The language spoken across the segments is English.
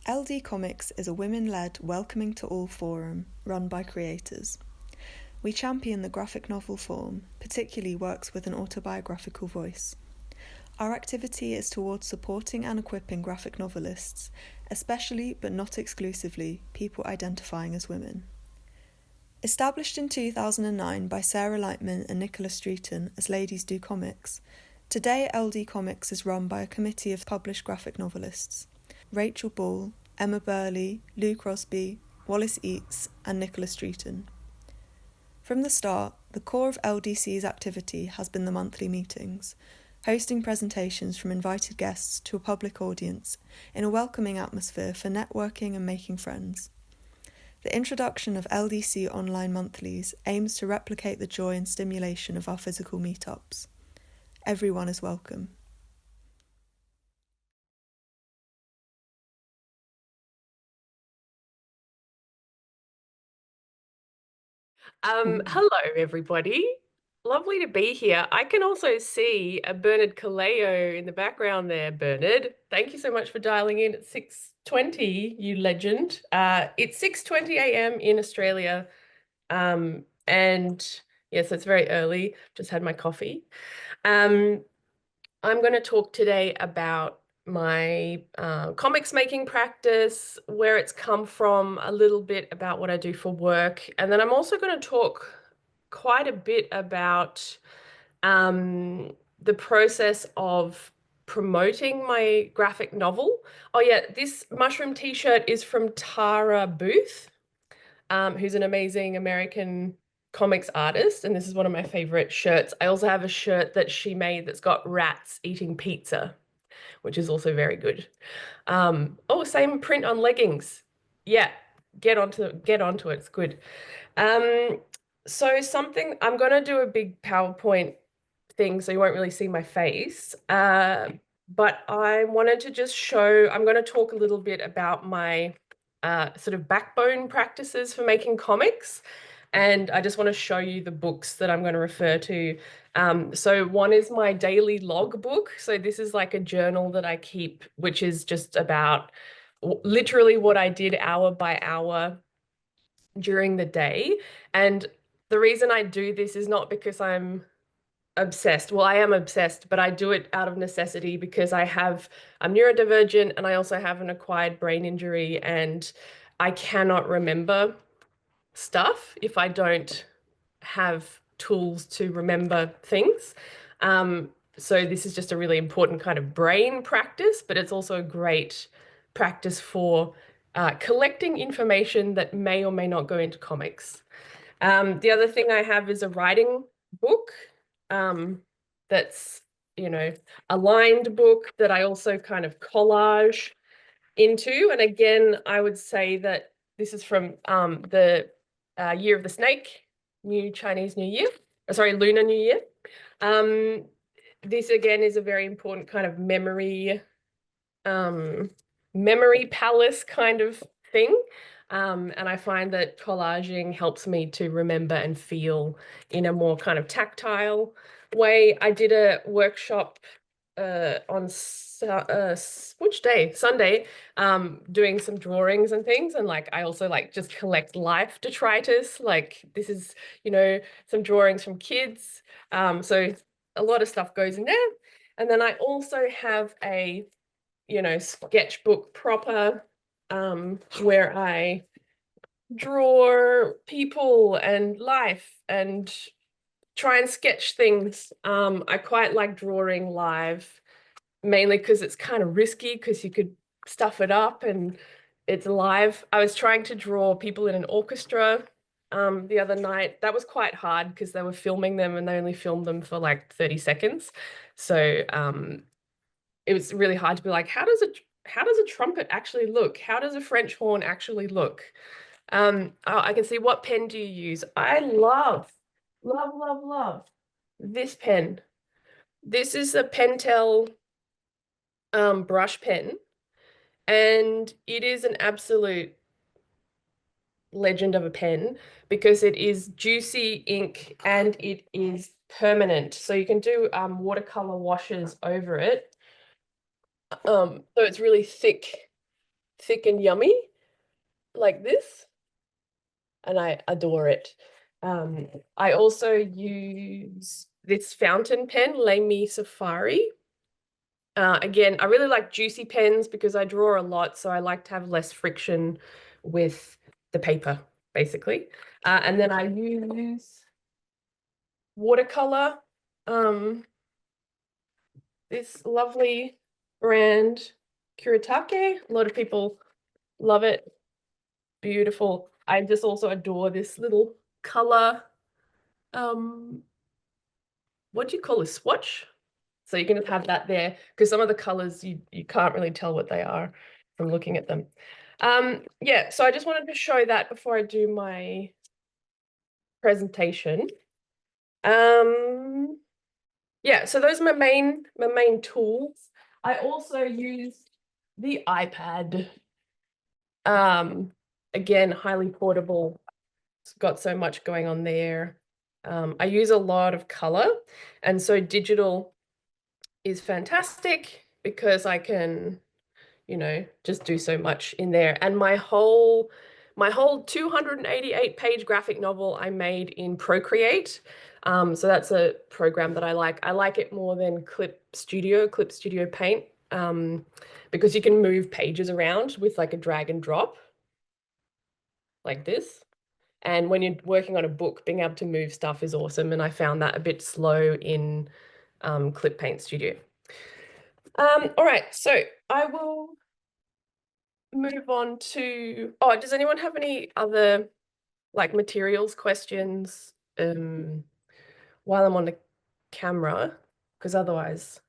LD Comics is a women-led welcoming to all forum run by creators. We champion the graphic novel form, particularly works with an autobiographical voice. Our activity is towards supporting and equipping graphic novelists, especially but not exclusively people identifying as women. Established in 2009 by Sarah Lightman and Nicola Streeton as Ladies Do Comics, today LD Comics is run by a committee of published graphic novelists: Rachel Ball, Emma Burley, Lou Crosby, Wallis Eates and Nicola Streeton. From the start, the core of LDC's activity has been the monthly meetings, hosting presentations from invited guests to a public audience in a welcoming atmosphere for networking and making friends. The introduction of LDC online monthlies aims to replicate the joy and stimulation of our physical meetups. Everyone is welcome. Hello, everybody. Lovely to be here. I can also see a Bernard Caleo in the background there, Bernard. Thank you so much for dialing in at 6:20, you legend. It's 6:20 a.m. in Australia. And yes, it's very early. Just had my coffee. I'm going to talk today about my comics making practice, where it's come from, a little bit about what I do for work, and then I'm also going to talk quite a bit about the process of promoting my graphic novel. Oh yeah, this mushroom t-shirt is from Tara Booth, who's an amazing American comics artist, and this is one of my favorite shirts. I also have a shirt that she made that's got rats eating pizza, which is also very good. Oh, same print on leggings. Yeah, get onto it. It's good. So something I'm gonna do a big PowerPoint thing, so you won't really see my face. But I wanted to just show, I'm going to talk a little bit about my sort of backbone practices for making comics. And I just want to show you the books that I'm going to refer to. So one is my daily log book. So this is like a journal that I keep, which is just about literally what I did hour by hour during the day. And the reason I do this is not because I'm obsessed. Well, I am obsessed, but I do it out of necessity because I'm neurodivergent and I also have an acquired brain injury, and I cannot remember stuff if I don't have tools to remember things. So this is just a really important kind of brain practice, but it's also a great practice for collecting information that may or may not go into comics. The other thing I have is a writing book, that's, a lined book that I also kind of collage into. And again, I would say that this is from the Year of the Snake, New Chinese New Year, sorry, Lunar New Year. This again is a very important kind of memory palace kind of thing. And I find that collaging helps me to remember and feel in a more kind of tactile way. I did a workshop on which day? Sunday, doing some drawings and things. And like, I also like just collect life detritus. Like this is, some drawings from kids. So a lot of stuff goes in there. And then I also have a sketchbook proper, where I draw people and life and try and sketch things. I quite like drawing live, mainly because it's kind of risky because you could stuff it up and it's live. I was trying to draw people in an orchestra the other night. That was quite hard because they were filming them and they only filmed them for like 30 seconds. So it was really hard to be like, how does a trumpet actually look? How does a French horn actually look? I can see. What pen do you use? I love this pen. This is a Pentel brush pen, and it is an absolute legend of a pen because it is juicy ink and it is permanent. So you can do watercolor washes over it. So it's really thick thick and yummy like this, and I adore it. I also use this fountain pen, Lamy Safari. Again, I really like juicy pens because I draw a lot, so I like to have less friction with the paper, basically. And then I use watercolor. This lovely brand, Kuretake. A lot of people love it. Beautiful. I just also adore this little color. What do you call a swatch? So you can just have that there because some of the colors you can't really tell what they are from looking at them. Yeah, so I just wanted to show that before I do my presentation. Yeah, so those are my main tools. I also use the iPad. Again, highly portable. It's got so much going on there. I use a lot of color, and so digital is fantastic because I can, you know, just do so much in there. And my whole 288-page graphic novel I made in Procreate. So that's a program that I like. I like it more than Clip Studio Paint, because you can move pages around with like a drag and drop like this. And when you're working on a book, being able to move stuff is awesome. And I found that a bit slow in Clip Paint Studio. All right, so I will move on to, oh, does anyone have any other like materials questions while I'm on the camera? Because otherwise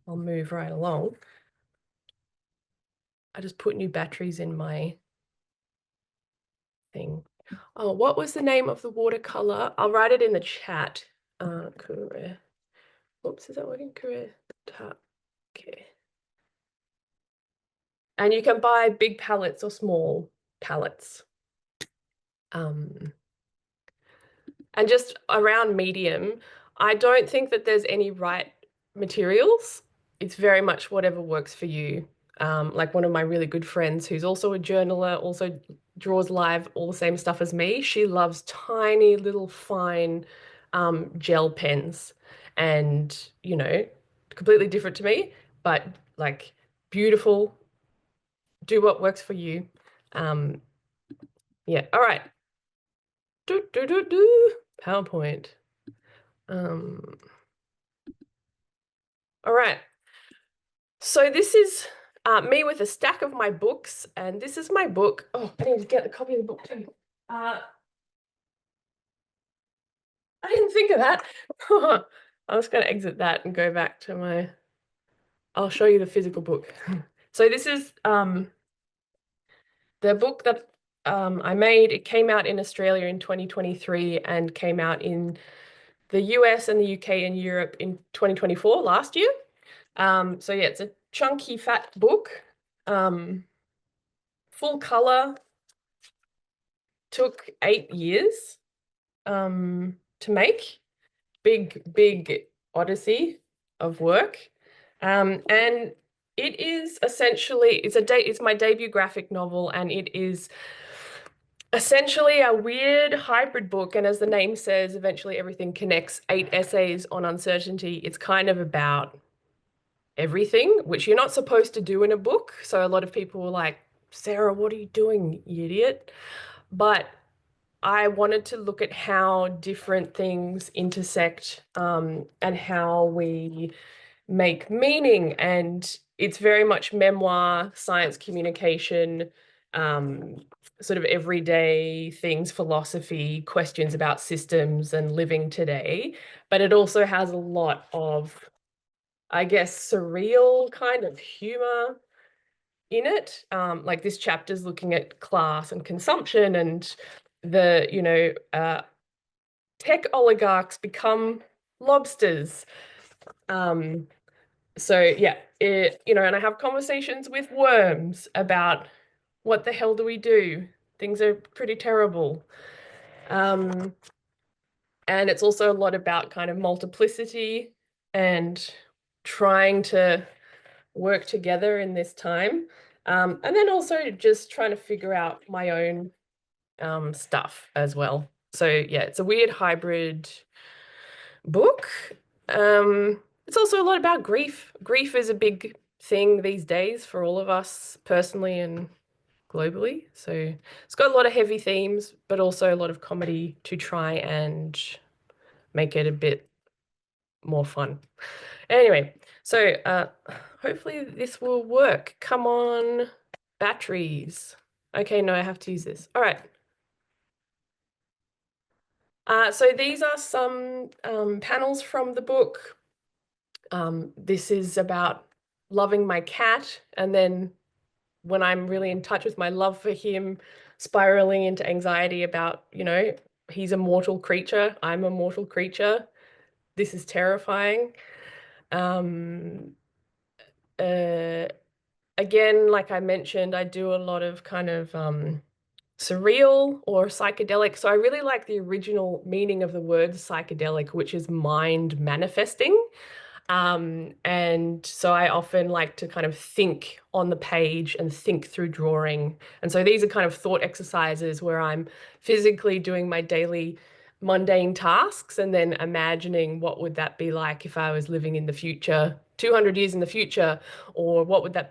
I'll move right along. I just put new batteries in my thing. Oh, what was the name of the watercolor? I'll write it in the chat. Career. Oops, is that working? Career. Okay. And you can buy big palettes or small palettes. And just around medium, I don't think that there's any right materials. It's very much whatever works for you. Like one of my really good friends who's also a journaler, also draws live, all the same stuff as me. She loves tiny little fine gel pens, and, you know, completely different to me, but like beautiful. Do what works for you. Yeah, all right. PowerPoint. All right. So this is me with a stack of my books, and this is my book. Oh, I need to get a copy of the book too. I didn't think of that. I was going to exit that and go back to my, I'll show you the physical book. So this is the book that I made. It came out in Australia in 2023 and came out in the US and the UK and Europe in 2024, last year. So yeah, it's a chunky, fat book, full color, took 8 years to make. Big odyssey of work. And it is essentially, it's my debut graphic novel, and it is essentially a weird hybrid book. And as the name says, eventually everything connects. 8 essays on uncertainty. It's kind of about everything, which you're not supposed to do in a book. So a lot of people were like, Sarah, what are you doing, you idiot? But I wanted to look at how different things intersect, and how we make meaning. And it's very much memoir, science communication, sort of everyday things, philosophy, questions about systems and living today. But it also has a lot of, I guess, surreal kind of humor in it. Like this chapter's looking at class and consumption, and the, you know, tech oligarchs become lobsters. So yeah, you know, and I have conversations with worms about what the hell do we do? Things are pretty terrible. And it's also a lot about kind of multiplicity and trying to work together in this time. And then also just trying to figure out my own stuff as well. So yeah, it's a weird hybrid book. It's also a lot about grief. Grief is a big thing these days for all of us personally and globally. So it's got a lot of heavy themes, but also a lot of comedy to try and make it a bit more fun. Anyway, so hopefully this will work. Come on, batteries. Okay, no, I have to use this. All right. So these are some panels from the book. This is about loving my cat, and then when I'm really in touch with my love for him, spiraling into anxiety about, he's a mortal creature, I'm a mortal creature. This is terrifying. Again, like I mentioned, I do a lot of kind of surreal or psychedelic. So I really like the original meaning of the word psychedelic, which is mind manifesting. And so I often like to kind of think on the page and think through drawing. And so these are kind of thought exercises where I'm physically doing my daily mundane tasks and then imagining what would that be like if I was living in the future, 200 years in the future, or what would have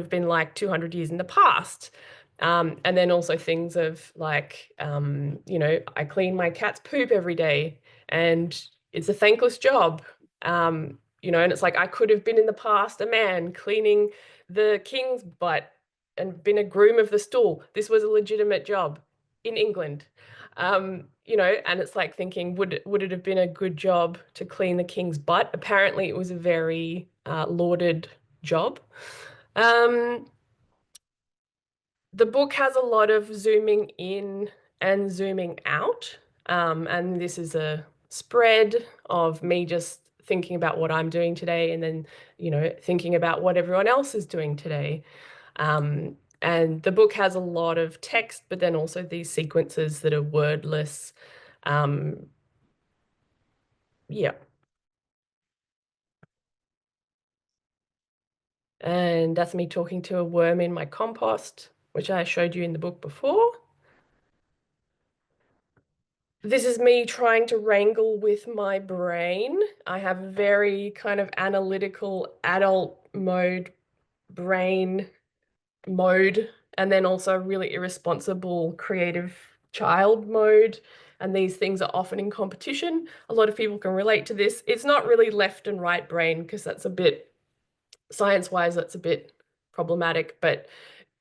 been like 200 years in the past. And then also things of like, I clean my cat's poop every day and it's a thankless job. And it's like I could have been in the past a man cleaning the king's butt and been a groom of the stool. This was a legitimate job in England. And it's like thinking, would it have been a good job to clean the king's butt? Apparently, it was a very lauded job. The book has a lot of zooming in and zooming out. And this is a spread of me just thinking about what I'm doing today and then, thinking about what everyone else is doing today. And the book has a lot of text, but then also these sequences that are wordless. Yeah. And that's me talking to a worm in my compost, which I showed you in the book before. This is me trying to wrangle with my brain. I have a very kind of analytical adult brain mode, and then also really irresponsible creative child mode. And these things are often in competition. A lot of people can relate to this. It's not really left and right brain because that's a bit, science-wise, that's a bit problematic, but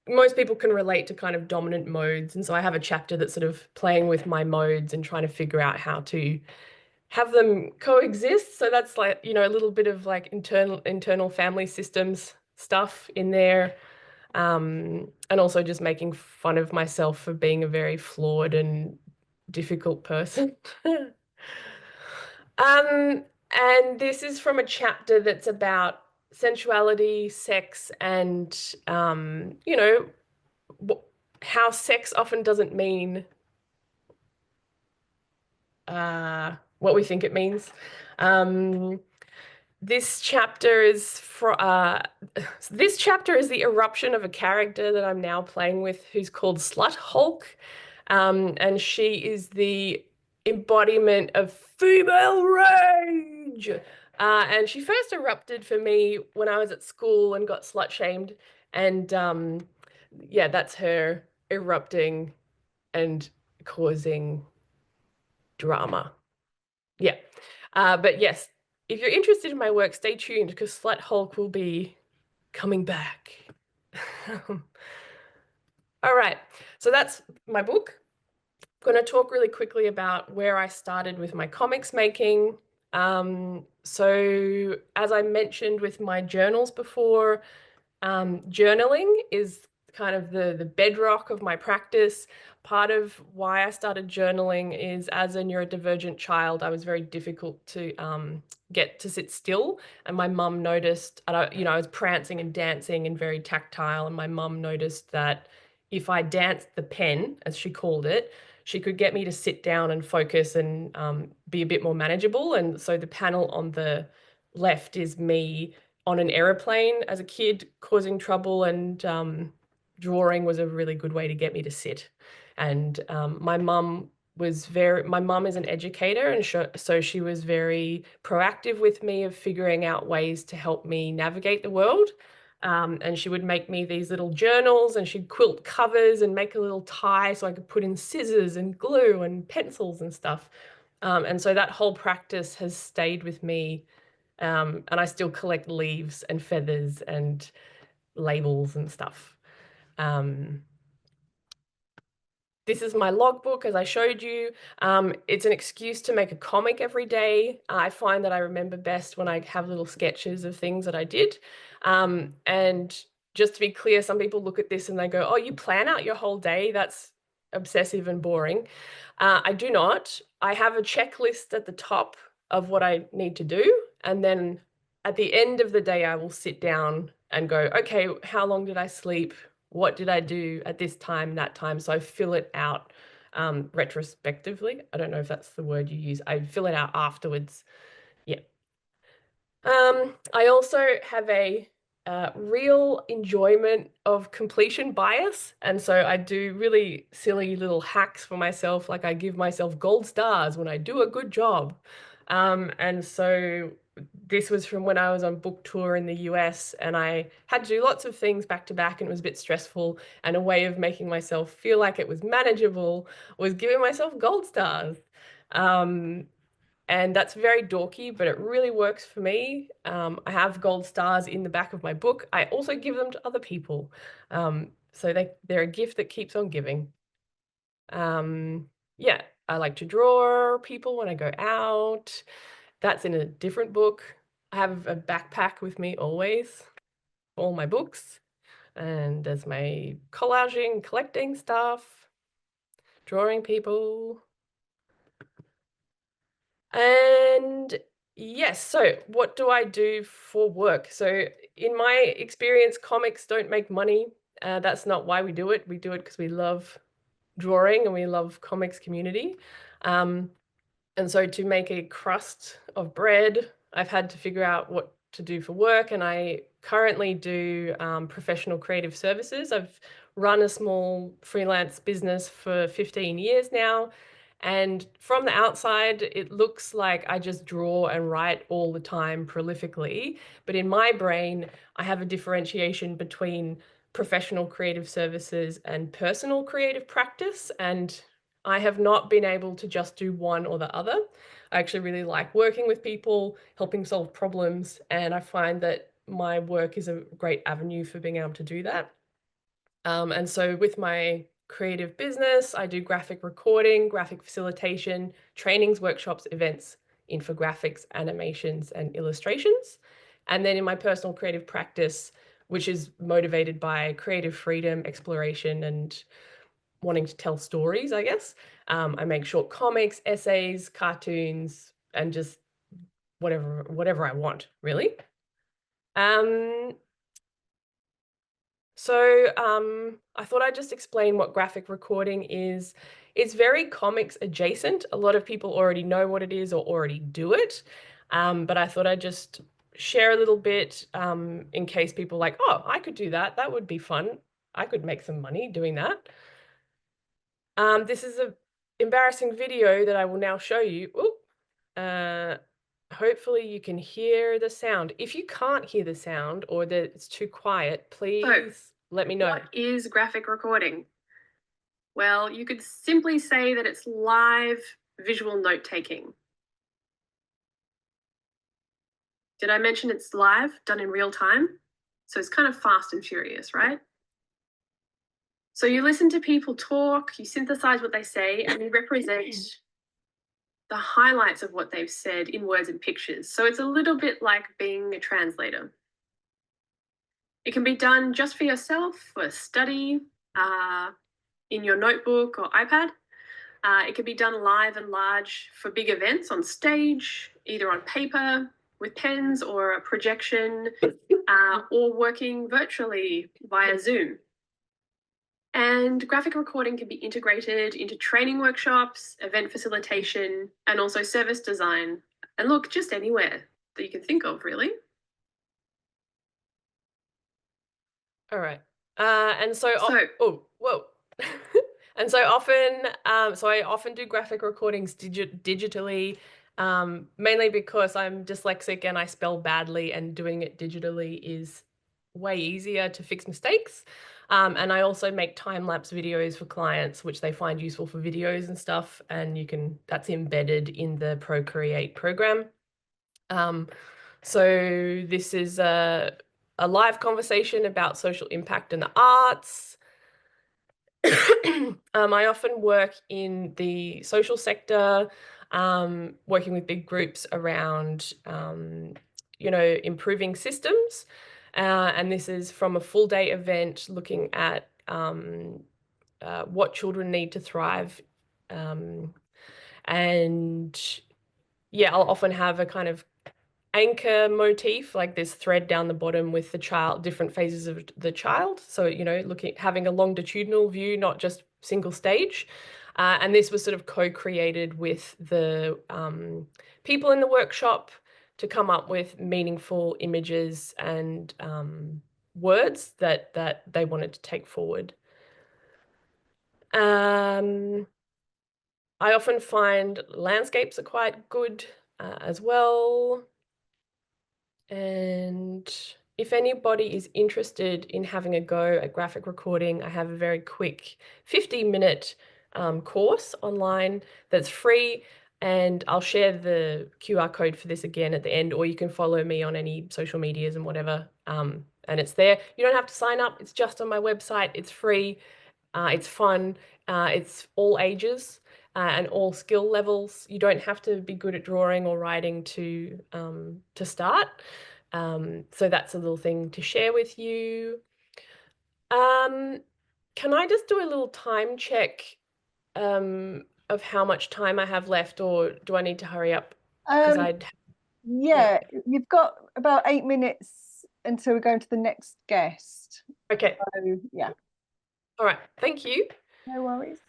most people can relate to kind of dominant modes. And so I have a chapter that's sort of playing with my modes and trying to figure out how to have them coexist. So that's like, a little bit of like internal family systems stuff in there. And also just making fun of myself for being a very flawed and difficult person. And this is from a chapter that's about sensuality, sex, and how sex often doesn't mean what we think it means. This chapter is the eruption of a character that I'm now playing with, who's called Slut Hulk, and she is the embodiment of female rage. And she first erupted for me when I was at school and got slut shamed, and yeah, that's her erupting and causing drama. Yeah. But yes, if you're interested in my work, stay tuned because Slut Hulk will be coming back. All right, so that's my book. I'm going to talk really quickly about where I started with my comics making. So as I mentioned with my journals before, journaling is kind of the bedrock of my practice. Part of why I started journaling is as a neurodivergent child, I was very difficult to get to sit still. And my mum noticed, I was prancing and dancing and very tactile. And my mum noticed that if I danced the pen, as she called it, she could get me to sit down and focus and be a bit more manageable. And so the panel on the left is me on an aeroplane as a kid, causing trouble, and drawing was a really good way to get me to sit. And my mum is an educator, and so she was very proactive with me of figuring out ways to help me navigate the world. And she would make me these little journals, and she'd quilt covers and make a little tie so I could put in scissors and glue and pencils and stuff. And so that whole practice has stayed with me. And I still collect leaves and feathers and labels and stuff. This is my logbook, as I showed you. It's an excuse to make a comic every day. I find that I remember best when I have little sketches of things that I did. And just to be clear, some people look at this and they go, oh, you plan out your whole day? That's obsessive and boring. I do not. I have a checklist at the top of what I need to do. And then at the end of the day, I will sit down and go, okay, how long did I sleep? What did I do at this time, that time? So I fill it out retrospectively. I don't know if that's the word you use. I fill it out afterwards. Yeah. I also have a real enjoyment of completion bias. And so I do really silly little hacks for myself. Like I give myself gold stars when I do a good job. And so this was from when I was on book tour in the US, and I had to do lots of things back to back, and it was a bit stressful. And a way of making myself feel like it was manageable was giving myself gold stars. And that's very dorky, but it really works for me. I have gold stars in the back of my book. I also give them to other people. So they're a gift that keeps on giving. Yeah, I like to draw people when I go out. That's in a different book. I have a backpack with me always for all my books. And there's my collaging, collecting stuff, drawing people. And yes, so what do I do for work? So in my experience, comics don't make money. That's not why we do it. We do it because we love drawing and we love comics community. And so to make a crust of bread, I've had to figure out what to do for work. And I currently do professional creative services. I've run a small freelance business for 15 years now. And from the outside, it looks like I just draw and write all the time prolifically. But in my brain, I have a differentiation between professional creative services and personal creative practice. And I have not been able to just do one or the other. I actually really like working with people, helping solve problems, and I find that my work is a great avenue for being able to do that. And so with my creative business, I do graphic recording, graphic facilitation, trainings, workshops, events, infographics, animations, and illustrations. And then in my personal creative practice, which is motivated by creative freedom, exploration, and wanting to tell stories, I guess. I make short comics, essays, cartoons, and just whatever I want, really. I thought I'd just explain what graphic recording is. It's very comics adjacent. A lot of people already know what it is or already do it. But I thought I'd just share a little bit in case people are like, oh, I could do that. That would be fun. I could make some money doing that. This is an embarrassing video that I will now show you. Hopefully you can hear the sound. If you can't hear the sound or that it's too quiet, please let me know. What is graphic recording? Well, you could simply say that it's live visual note-taking. Did I mention it's live, done in real time? So it's kind of fast and furious, right? So you listen to people talk, you synthesize what they say, and you represent the highlights of what they've said in words and pictures. So it's a little bit like being a translator. It can be done just for yourself, for study, in your notebook or iPad. It can be done live and large for big events on stage, either on paper with pens or a projection, or working virtually via Zoom. And graphic recording can be integrated into training workshops, event facilitation, and also service design. And look, just anywhere that you can think of, really. All right. And so, So- oh, whoa. And so often, so I often do graphic recordings digitally, mainly because I'm dyslexic and I spell badly, and doing it digitally is way easier to fix mistakes. And I also make time-lapse videos for clients, which they find useful for videos and stuff. And that's embedded in the Procreate program. So this is a live conversation about social impact in the arts. I often work in the social sector, working with big groups around, improving systems. And this is from a full day event looking at what children need to thrive. And yeah, I'll often have a kind of anchor motif, like this thread down the bottom with the child, different phases of the child. So, having a longitudinal view, not just single stage. And this was sort of co-created with the people in the workshop to come up with meaningful images and words that they wanted to take forward. I often find landscapes are quite good as well. And if anybody is interested in having a go at graphic recording, I have a very quick 50-minute course online that's free, and I'll share the QR code for this again at the end, or you can follow me on any social medias and whatever, and it's there. You don't have to sign up. It's just on my website. It's free. It's fun. It's all ages. And all skill levels. You don't have to be good at drawing or writing to start. So that's a little thing to share with you. Can I just do a little time check of how much time I have left, or do I need to hurry up? Yeah, you've got about 8 minutes until we're going to the next guest. Okay. So, yeah. All right. Thank you. No worries.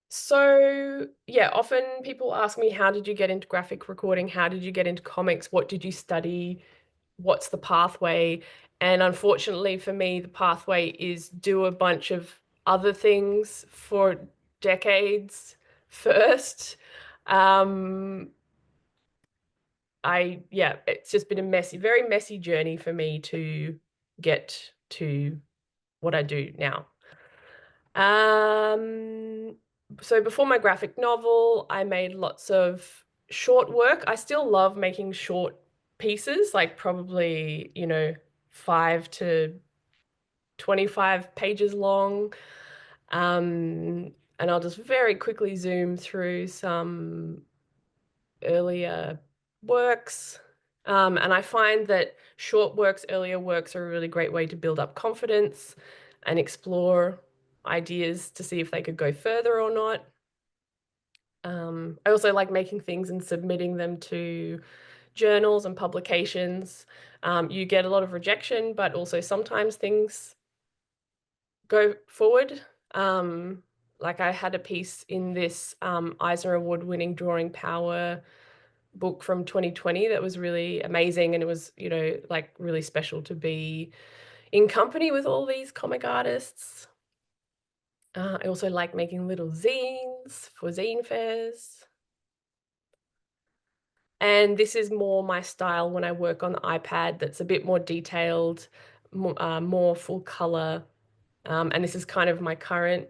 So yeah, often people ask me, how did you get into graphic recording? How did you get into comics? What did you study? What's the pathway? And unfortunately for me, the pathway is do a bunch of other things for decades first. It's just been a very messy journey for me to get to what I do now. So before my graphic novel, I made lots of short work. I still love making short pieces, like probably, 5 to 25 pages long. And I'll just very quickly zoom through some earlier works. And I find that short works, earlier works are a really great way to build up confidence and explore ideas to see if they could go further or not. I also like making things and submitting them to journals and publications. You get a lot of rejection, but also sometimes things go forward. Like I had a piece in this Eisner Award-winning Drawing Power book from 2020 that was really amazing, and it was, like really special to be in company with all these comic artists. I also like making little zines for zine fairs. And this is more my style when I work on the iPad, that's a bit more detailed, more full color. And this is kind of my current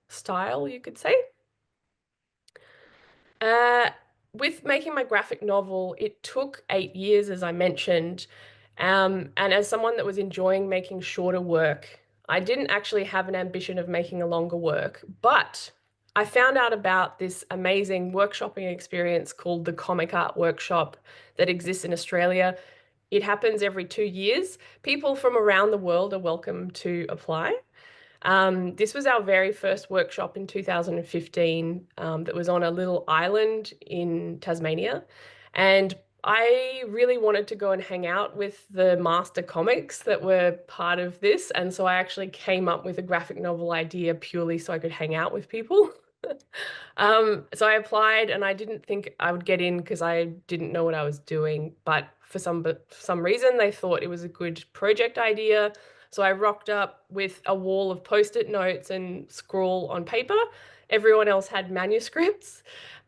style, you could say. With making my graphic novel, it took 8 years, as I mentioned. And as someone that was enjoying making shorter work, I didn't actually have an ambition of making a longer work, but I found out about this amazing workshopping experience called the Comic Art Workshop that exists in Australia. It happens every 2 years. People from around the world are welcome to apply. This was our very first workshop in 2015 that was on a little island in Tasmania. And I really wanted to go and hang out with the master comics that were part of this. And so I actually came up with a graphic novel idea purely so I could hang out with people. So I applied and I didn't think I would get in because I didn't know what I was doing, but for some reason they thought it was a good project idea. So I rocked up with a wall of post-it notes and scroll on paper. Everyone else had manuscripts.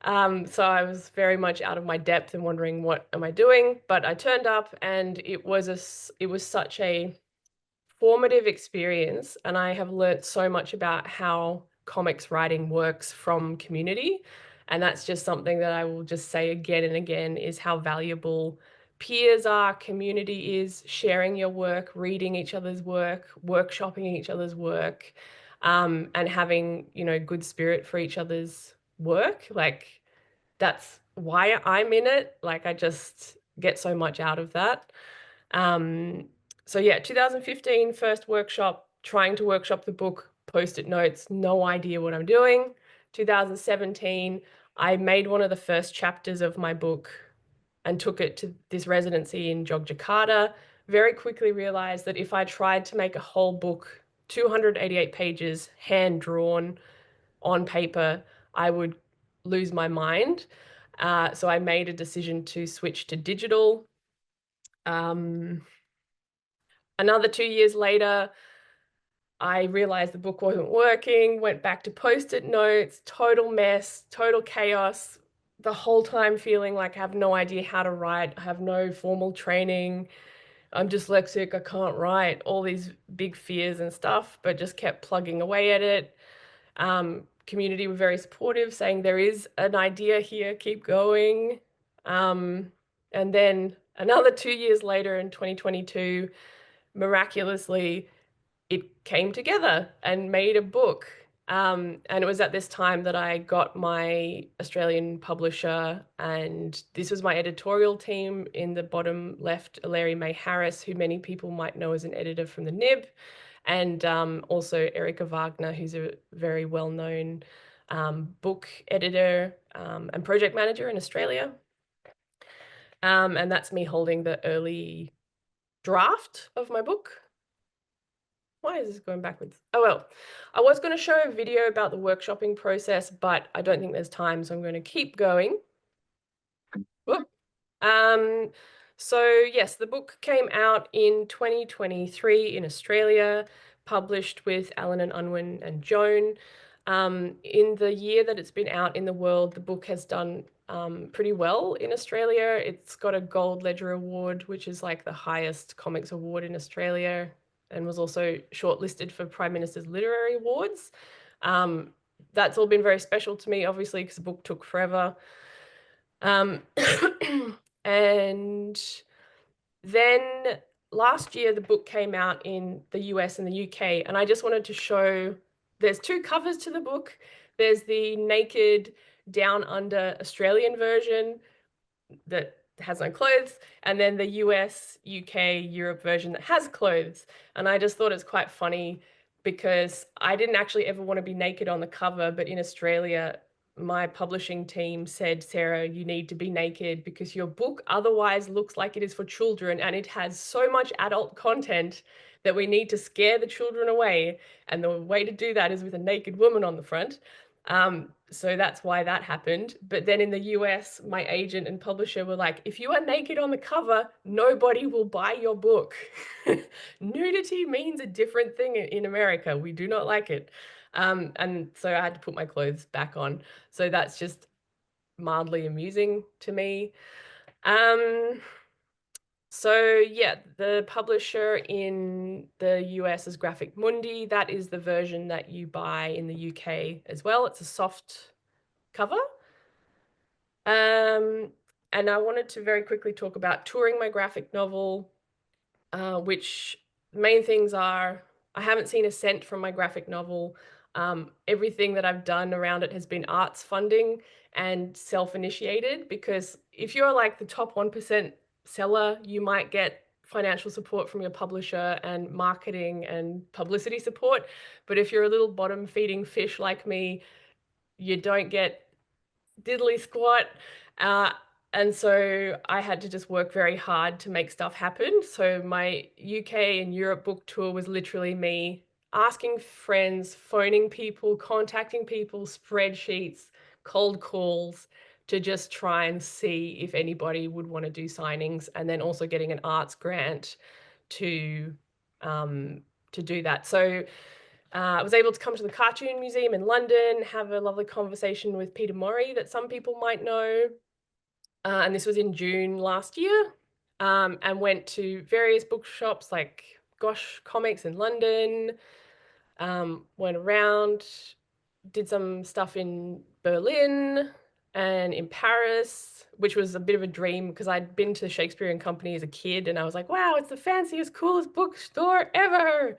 So I was very much out of my depth and wondering what am I doing, but I turned up and it was such a formative experience, and I have learnt so much about how comics writing works from community. And that's just something that I will just say again and again, is how valuable peers are, community is, sharing your work, reading each other's work, workshopping each other's work, and having, you know, good spirit for each other's work. Like, that's why I'm in it. Like, I just get so much out of that. So yeah, 2015, first workshop, trying to workshop the book, post-it notes, no idea what I'm doing. 2017, I made one of the first chapters of my book and took it to this residency in Yogyakarta. Very quickly realized that if I tried to make a whole book, 288 pages, hand-drawn on paper, I would lose my mind. So I made a decision to switch to digital. Another 2 years later, I realized the book wasn't working, went back to post-it notes, total mess, total chaos, the whole time feeling like I have no idea how to write, I have no formal training, I'm dyslexic, I can't write, all these big fears and stuff, but just kept plugging away at it. Community were very supportive, saying there is an idea here, keep going. And then another 2 years later in 2022, miraculously, it came together and made a book. And it was at this time that I got my Australian publisher, and this was my editorial team. In the bottom left, Larry May Harris, who many people might know as an editor from the Nib, and also Erica Wagner, who's a very well-known book editor and project manager in Australia. And that's me holding the early draft of my book. Why is this going backwards? Oh, well, I was going to show a video about the workshopping process, but I don't think there's time, so I'm going to keep going. Whoop. So yes, the book came out in 2023 in Australia, published with Alan and Unwin and Joan. In the year that it's been out in the world, the book has done pretty well in Australia. It's got a Gold Ledger Award, which is like the highest comics award in Australia, and was also shortlisted for Prime Minister's Literary Awards. That's all been very special to me, obviously, because the book took forever. And then last year, the book came out in the US and the UK, and I just wanted to show, there's two covers to the book. There's the naked down under Australian version that has no clothes, and then the US, UK, Europe version that has clothes. And I just thought it's quite funny because I didn't actually ever want to be naked on the cover, but in Australia, my publishing team said, Sarah, you need to be naked because your book otherwise looks like it is for children, and it has so much adult content that we need to scare the children away. And the way to do that is with a naked woman on the front. So that's why that happened. But then in the US, my agent and publisher were like, if you are naked on the cover, nobody will buy your book. Nudity means a different thing in America. We do not like it. And so I had to put my clothes back on. So that's just mildly amusing to me. So yeah, the publisher in the US is Graphic Mundi. That is the version that you buy in the UK as well. It's a soft cover. And I wanted to very quickly talk about touring my graphic novel, which main things are, I haven't seen a cent from my graphic novel. Everything that I've done around it has been arts funding and self-initiated, because if you're like the top 1% seller, you might get financial support from your publisher and marketing and publicity support. But if you're a little bottom feeding fish like me, you don't get diddly squat. And so I had to just work very hard to make stuff happen. So my UK and Europe book tour was literally me asking friends, phoning people, contacting people, spreadsheets, cold calls, to just try and see if anybody would want to do signings, and then also getting an arts grant to do that. So I was able to come to the Cartoon Museum in London, have a lovely conversation with Peter Murray that some people might know. And this was in June last year, and went to various bookshops like Gosh Comics in London, went around, did some stuff in Berlin and in Paris, which was a bit of a dream because I'd been to Shakespeare and Company as a kid and I was like, wow, it's the fanciest, coolest bookstore ever.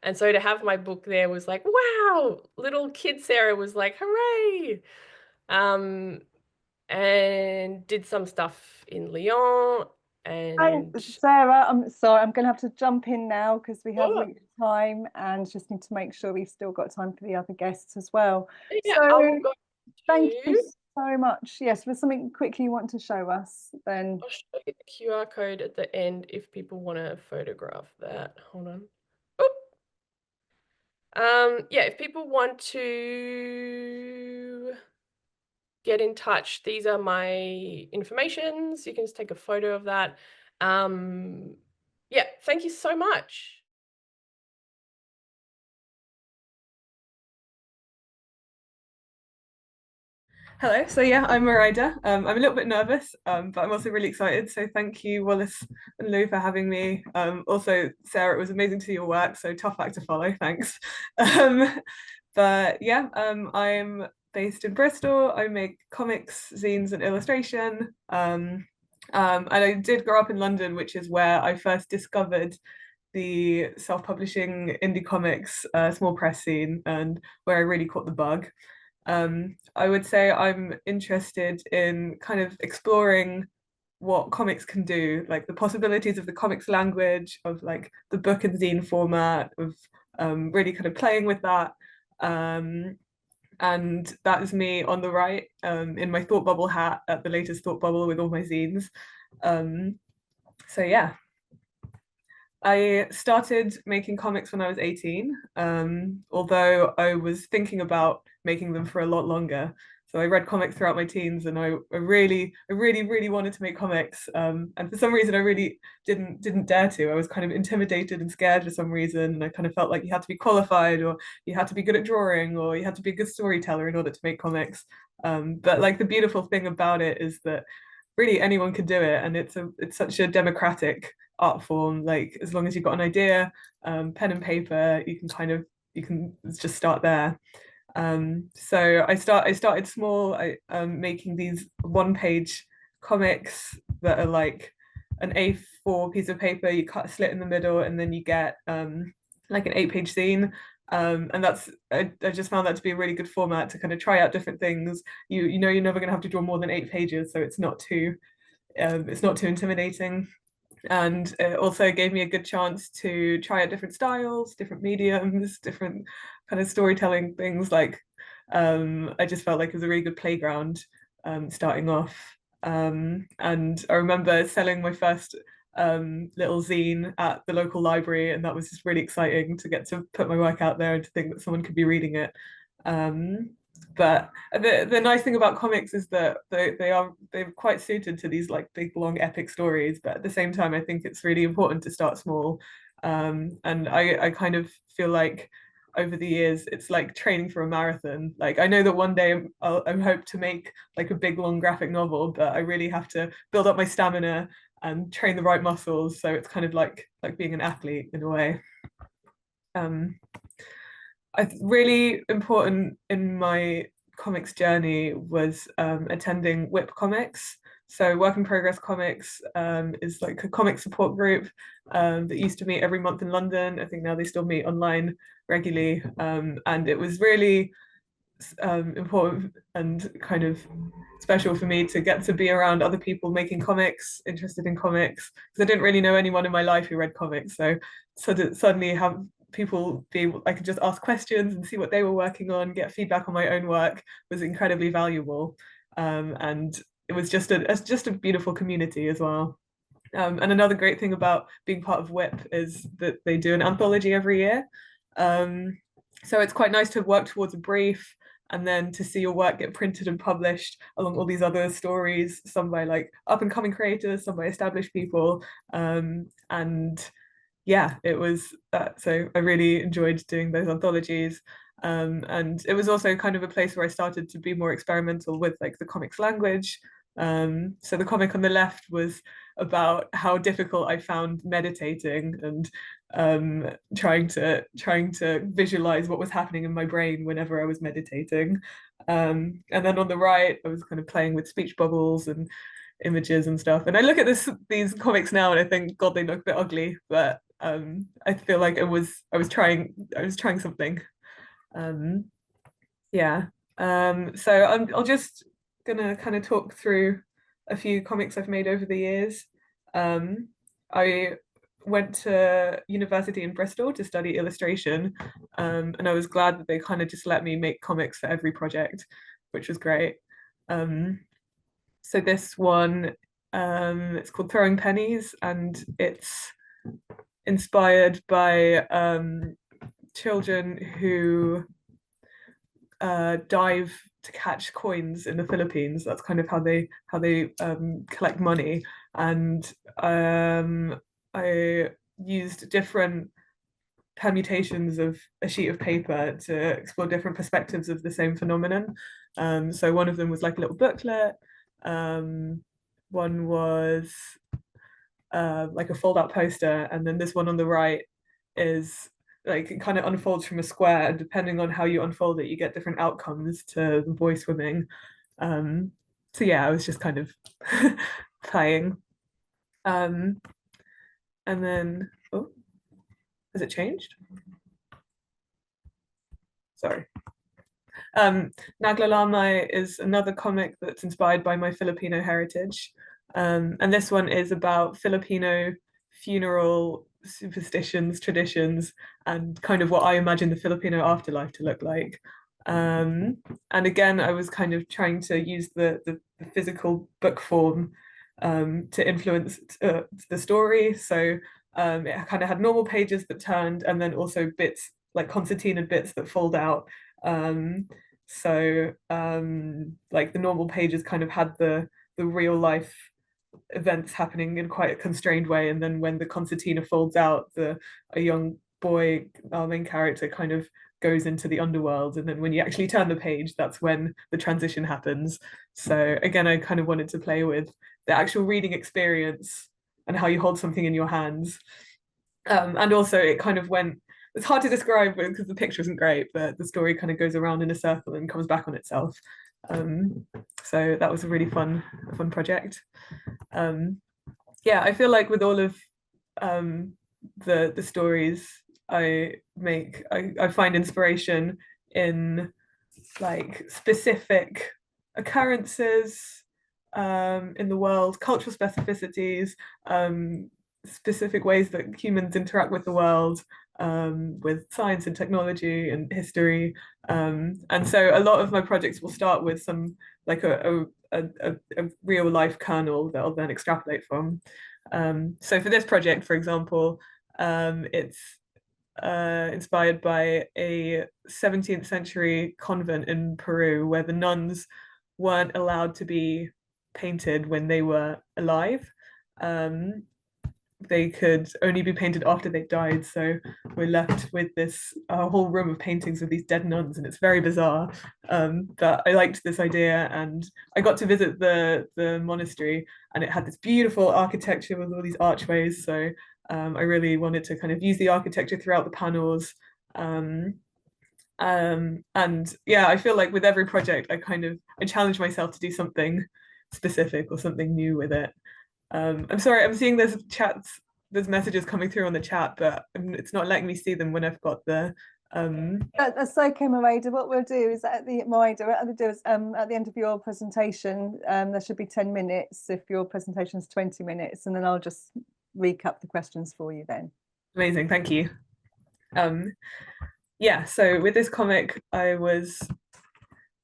And so to have my book there was like, wow, little kid Sarah was like, hooray. And did some stuff in Lyon and Sarah, I'm sorry, I'm going to have to jump in now because we have oh, reached time and just need to make sure we've still got time for the other guests as well. yeah, So I'm going thank to, you so much. Yes, there's something quickly you want to show us then. I'll show you the QR code at the end if people want to photograph that. Hold on. Oop. Yeah, if people want to get in touch, these are my informations. You can just take a photo of that. Yeah, thank you so much. Hello, so yeah, I'm Mereida. I'm a little bit nervous, but I'm also really excited. So thank you, Wallis and Lou, for having me. Also, Sarah, it was amazing to see your work, so tough act to follow, thanks. But yeah, I'm based in Bristol. I make comics, zines, and illustration. And I did grow up in London, which is where I first discovered the self-publishing indie comics small press scene and where I really caught the bug. I would say I'm interested in kind of exploring what comics can do, like the possibilities of the comics language, of like the book and zine format, of really kind of playing with that. And that is me on the right, in my thought bubble hat at the latest thought bubble with all my zines. So yeah. I started making comics when I was 18, although I was thinking about making them for a lot longer. So I read comics throughout my teens, and I really wanted to make comics. And for some reason, I really didn't dare to. I was kind of intimidated and scared for some reason, and I kind of felt like you had to be qualified, or you had to be good at drawing, or you had to be a good storyteller in order to make comics. But like the beautiful thing about it is that really anyone can do it, and it's such a democratic art form. Like as long as you've got an idea, pen and paper, you can just start there. So I started small. Making these one-page comics that are like an A4 piece of paper. You cut a slit in the middle, and then you get like an 8-page zine. And I just found that to be a really good format to kind of try out different things. You know you're never going to have to draw more than 8 pages, so it's not too intimidating. And it also gave me a good chance to try out different styles, different mediums, different kind of storytelling things. Like I just felt like it was a really good playground starting off. And I remember selling my first little zine at the local library, and that was just really exciting to get to put my work out there and to think that someone could be reading it. But the nice thing about comics is that they're quite suited to these like big long epic stories, but at the same time I think it's really important to start small. And I kind of feel like over the years it's like training for a marathon. Like I know that one day I hope to make like a big long graphic novel, but I really have to build up my stamina and train the right muscles, so it's kind of like being an athlete in a way. Really important in my comics journey was attending WIP Comics. So Work in Progress Comics is like a comic support group that used to meet every month in London. I think now they still meet online regularly. And it was really important and kind of special for me to get to be around other people making comics, interested in comics, because I didn't really know anyone in my life who read comics. So to suddenly have people I could just ask questions and see what they were working on, get feedback on my own work was incredibly valuable. And it was just a beautiful community as well. And another great thing about being part of WIP is that they do an anthology every year. So it's quite nice to work towards a brief and then to see your work get printed and published along all these other stories, some by like up and coming creators, some by established people. And yeah, it was that. So I really enjoyed doing those anthologies. And it was also kind of a place where I started to be more experimental with like the comics language. So the comic on the left was about how difficult I found meditating and trying to visualize what was happening in my brain whenever I was meditating. And then on the right, I was kind of playing with speech bubbles and images and stuff. And I look at these comics now and I think, God, they look a bit ugly, but I feel like I was trying something. Yeah. So I'll just gonna kind of talk through a few comics I've made over the years. I went to university in Bristol to study illustration, and I was glad that they kind of just let me make comics for every project, which was great. So this one, it's called Throwing Pennies, and it's inspired by children who dive to catch coins in the Philippines. That's kind of how they collect money. And I used different permutations of a sheet of paper to explore different perspectives of the same phenomenon. So one of them was like a little booklet. One was like a fold-out poster, and then this one on the right is like it kind of unfolds from a square, and depending on how you unfold it, you get different outcomes to the boy swimming. So yeah, I was just kind of playing. And then, oh, has it changed? Sorry. Naglalamay is another comic that's inspired by my Filipino heritage. And this one is about Filipino funeral superstitions, traditions, and kind of what I imagine the Filipino afterlife to look like. And again, I was kind of trying to use the physical book form to influence the story. So it kind of had normal pages that turned, and then also bits like concertina bits that fold out. So like the normal pages kind of had the real life events happening in quite a constrained way, and then when the concertina folds out, a young boy, our main character, kind of goes into the underworld, and then when you actually turn the page, that's when the transition happens. So again, I kind of wanted to play with the actual reading experience and how you hold something in your hands. And also it kind of went, it's hard to describe because the picture isn't great, but the story kind of goes around in a circle and comes back on itself. So that was a really fun project. Yeah, I feel like with all of the stories I make, I find inspiration in like specific occurrences in the world, cultural specificities, specific ways that humans interact with the world, with science and technology and history. And so a lot of my projects will start with some like a real life kernel that I'll then extrapolate from. So for this project, for example, it's inspired by a 17th century convent in Peru where the nuns weren't allowed to be painted when they were alive. They could only be painted after they died. So we're left with this whole room of paintings of these dead nuns, and it's very bizarre. But I liked this idea, and I got to visit the monastery, and it had this beautiful architecture with all these archways. So I really wanted to kind of use the architecture throughout the panels. And yeah, I feel like with every project, I challenge myself to do something specific or something new with it. I'm sorry, I'm seeing there's messages coming through on the chat, but it's not letting me see them when I've got the That's okay, Mereida. What we'll do is at the end of your presentation, there should be 10 minutes if your presentation is 20 minutes, and then I'll just recap the questions for you then. Amazing, thank you. Yeah, so with this comic, I was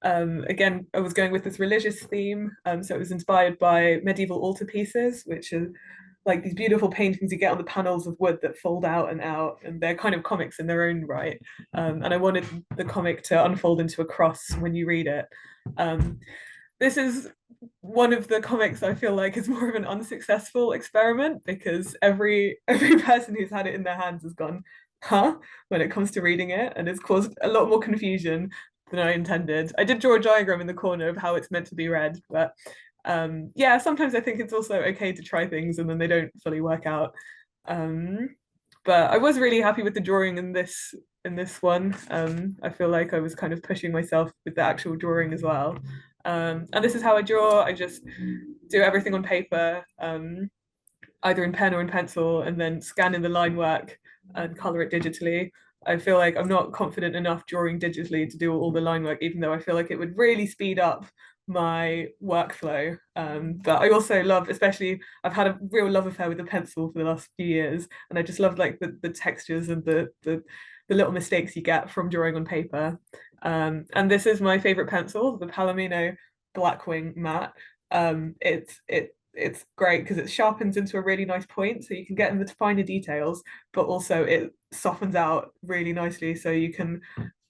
again, I was going with this religious theme. So it was inspired by medieval altarpieces, which are like these beautiful paintings you get on the panels of wood that fold out, and they're kind of comics in their own right. And I wanted the comic to unfold into a cross when you read it. This is one of the comics I feel like is more of an unsuccessful experiment, because every person who's had it in their hands has gone, huh, when it comes to reading it, and it's caused a lot more confusion than I intended. I did draw a diagram in the corner of how it's meant to be read, but yeah, sometimes I think it's also okay to try things and then they don't fully work out. But I was really happy with the drawing in this one. I feel like I was kind of pushing myself with the actual drawing as well. And this is how I draw. I just do everything on paper, either in pen or in pencil, and then scan in the line work and color it digitally. I feel like I'm not confident enough drawing digitally to do all the line work, even though I feel like it would really speed up my workflow. But I also love, especially, I've had a real love affair with the pencil for the last few years, and I just love like the textures and the little mistakes you get from drawing on paper. And this is my favorite pencil, the Palomino Blackwing matte. It's great because it sharpens into a really nice point, so you can get in the finer details, but also it softens out really nicely, so you can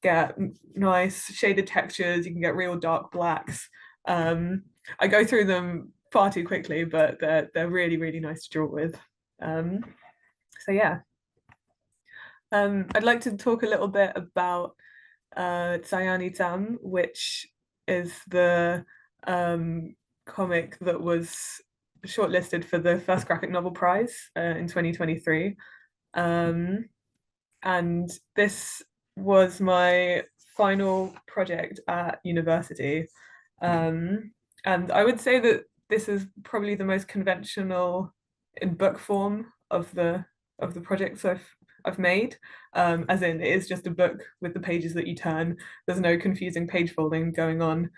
get nice shaded textures, you can get real dark blacks. I go through them far too quickly, but they're really, really nice to draw with. So yeah. I'd like to talk a little bit about Tsayani Tam, which is the comic that was shortlisted for the first graphic novel prize in 2023. And this was my final project at university. And I would say that this is probably the most conventional in book form of the projects I've made, as in it is just a book with the pages that you turn. There's no confusing page folding going on.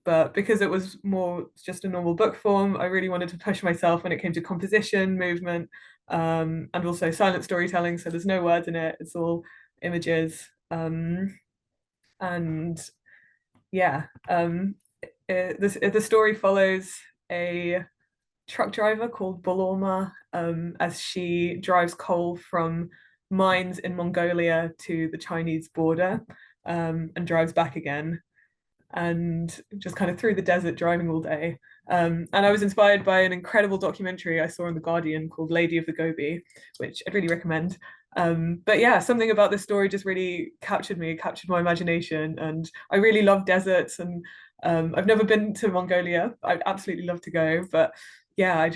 But because it was more just a normal book form, I really wanted to push myself when it came to composition, movement, and also silent storytelling. So there's no words in it, it's all images. And yeah, the story follows a truck driver called Bolorma as she drives coal from mines in Mongolia to the Chinese border, and drives back again, and just kind of through the desert driving all day. And I was inspired by an incredible documentary I saw in The Guardian called Lady of the Gobi, which I'd really recommend. But yeah, something about this story just really captured my imagination, and I really love deserts, and I've never been to Mongolia. I'd absolutely love to go, but yeah, I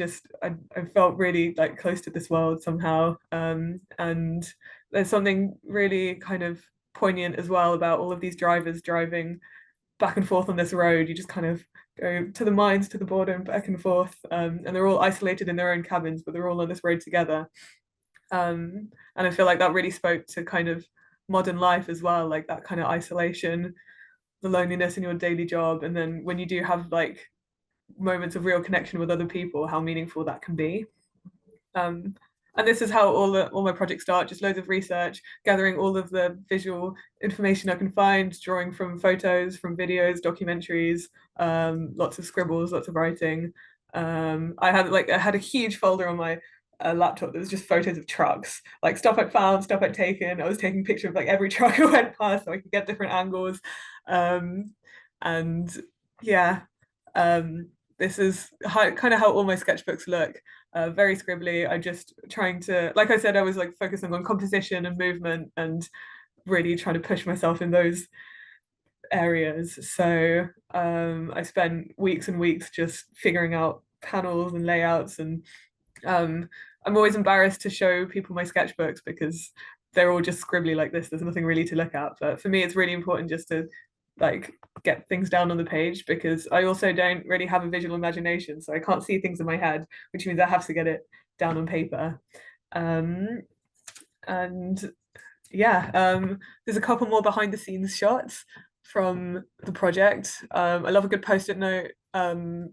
felt really like close to this world somehow. And there's something really kind of poignant as well about all of these drivers driving back and forth on this road. You just kind of go to the mines, to the border, and back and forth, and they're all isolated in their own cabins, but they're all on this road together. And I feel like that really spoke to kind of modern life as well, like that kind of isolation, the loneliness in your daily job, and then when you do have like moments of real connection with other people, how meaningful that can be. And this is how all my projects start, just loads of research, gathering all of the visual information I can find, drawing from photos, from videos, documentaries, lots of scribbles, lots of writing. I had a huge folder on my laptop that was just photos of trucks, like stuff I'd found, stuff I'd taken. I was taking pictures of like every truck I went past so I could get different angles. And yeah, this is kind of how all my sketchbooks look. Very scribbly. I just trying to, like I said, I was like focusing on composition and movement and really trying to push myself in those areas. So I spent weeks and weeks just figuring out panels and layouts, and I'm always embarrassed to show people my sketchbooks because they're all just scribbly like this. There's nothing really to look at, but for me it's really important just to like get things down on the page, because I also don't really have a visual imagination, so I can't see things in my head, which means I have to get it down on paper. And yeah, there's a couple more behind the scenes shots from the project. I love a good post-it note,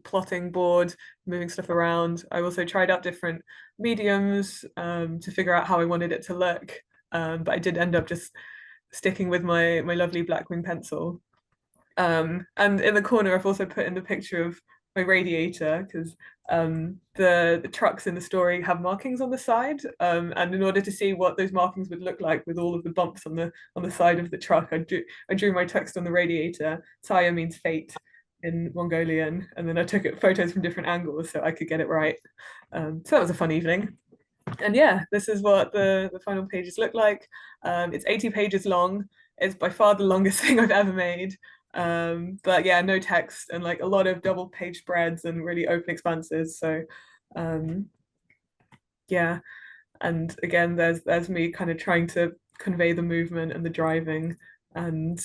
plotting board, moving stuff around. I also tried out different mediums to figure out how I wanted it to look, but I did end up just sticking with my lovely Blackwing pencil. And in the corner I've also put in the picture of radiator, because the trucks in the story have markings on the side, and in order to see what those markings would look like with all of the bumps on the side of the truck, I drew my text on the radiator. Saya means fate in Mongolian, and then I took photos from different angles so I could get it right. So that was a fun evening. And yeah, this is what the final pages look like. It's 80 pages long. It's by far the longest thing I've ever made. But yeah, no text and like a lot of double page spreads and really open expanses. So yeah, and again, there's me kind of trying to convey the movement and the driving, and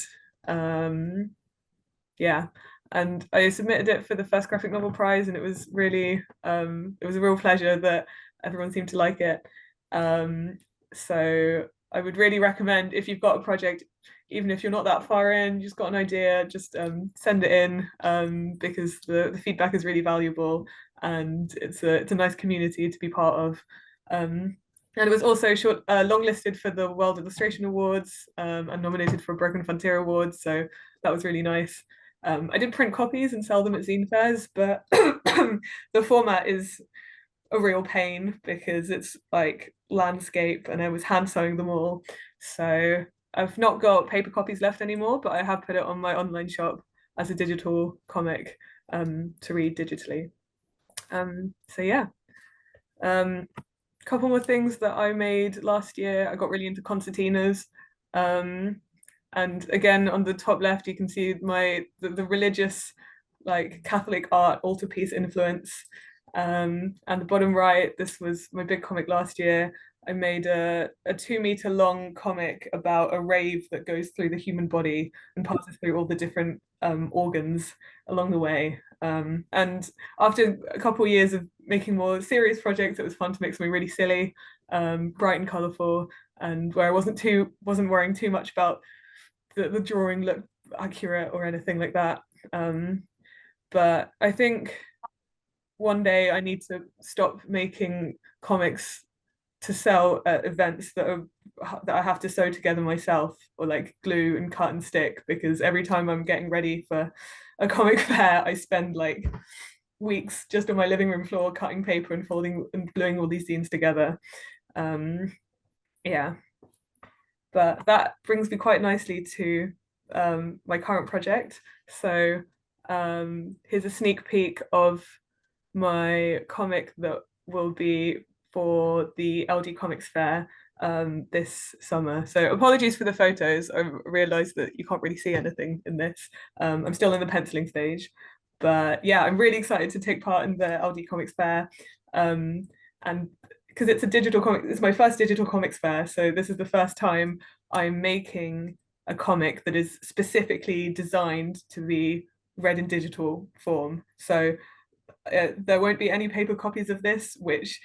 yeah. And I submitted it for the first graphic novel prize, and it was really it was a real pleasure that everyone seemed to like it. So I would really recommend, if you've got a project, even if you're not that far in, just got an idea, just send it in, because the feedback is really valuable, and it's a nice community to be part of. And it was also longlisted for the World Illustration Awards, and nominated for a Broken Frontier Awards, so that was really nice. I did print copies and sell them at zine fairs, but the format is a real pain because it's like landscape, and I was hand sewing them all. So I've not got paper copies left anymore, but I have put it on my online shop as a digital comic to read digitally. So yeah. Couple more things that I made last year. I got really into concertinas. And again, on the top left, you can see the religious, like Catholic art altarpiece influence. And the bottom right, this was my big comic last year. I made a 2-meter long comic about a rave that goes through the human body and passes through all the different organs along the way. And after a couple of years of making more serious projects, it was fun to make something really silly, bright and colourful, and where I wasn't worrying too much about the drawing looked accurate or anything like that. But I think one day I need to stop making comics to sell at events that I have to sew together myself, or like glue and cut and stick, because every time I'm getting ready for a comic fair, I spend like weeks just on my living room floor cutting paper and folding and gluing all these zines together. Yeah. But that brings me quite nicely to my current project. So here's a sneak peek of my comic that will be for the LD Comics Fair this summer. So apologies for the photos. I realised that you can't really see anything in this. I'm still in the penciling stage. But yeah, I'm really excited to take part in the LD Comics Fair. And because it's a digital comic, it's my first digital comics fair. So this is the first time I'm making a comic that is specifically designed to be read in digital form. So there won't be any paper copies of this, which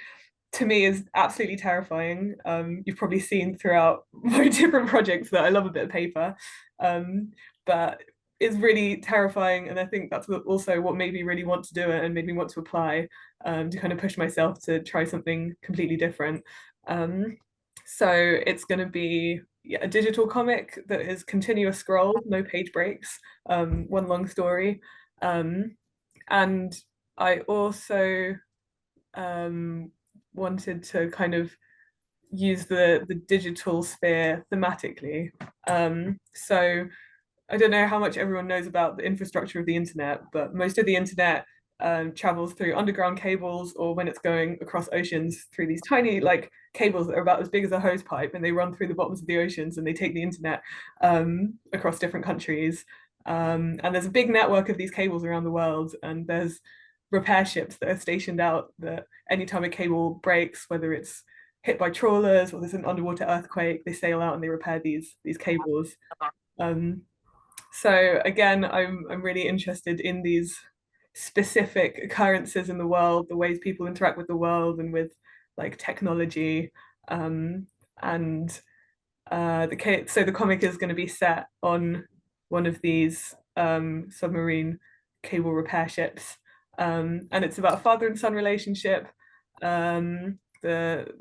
to me is absolutely terrifying. You've probably seen throughout my different projects that I love a bit of paper, but it's really terrifying. And I think that's also what made me really want to do it and made me want to apply, to kind of push myself to try something completely different. So it's going to be a digital comic that is continuous scroll, no page breaks, one long story. And I also wanted to kind of use the digital sphere thematically. So I don't know how much everyone knows about the infrastructure of the internet, but most of the internet travels through underground cables, or when it's going across oceans through these tiny like cables that are about as big as a hose pipe, and they run through the bottoms of the oceans and they take the internet across different countries. And there's a big network of these cables around the world, and there's repair ships that are stationed out that anytime a cable breaks, whether it's hit by trawlers or there's an underwater earthquake, they sail out and they repair these cables. So again, I'm really interested in these specific occurrences in the world, the ways people interact with the world and with like technology. So the comic is going to be set on one of these submarine cable repair ships, and it's about a father and son relationship. The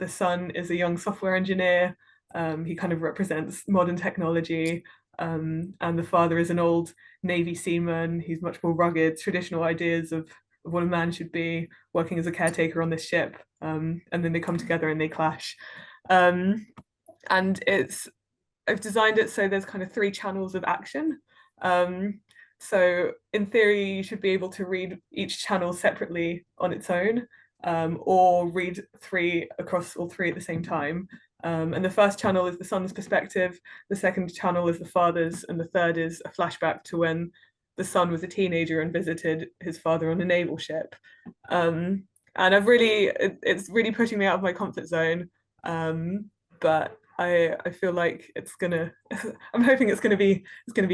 son is a young software engineer. He kind of represents modern technology. And the father is an old Navy seaman. He's much more rugged, traditional ideas of of what a man should be working as a caretaker on this ship, and then they come together and they clash. And I've designed it so there's kind of 3 channels of action. So in theory, you should be able to read each channel separately on its own, or read 3 across all 3 at the same time. And the first channel is the son's perspective, the second channel is the father's, and the third is a flashback to when the son was a teenager and visited his father on a naval ship. And it's really pushing me out of my comfort zone. But I feel like it's gonna I'm hoping it's gonna be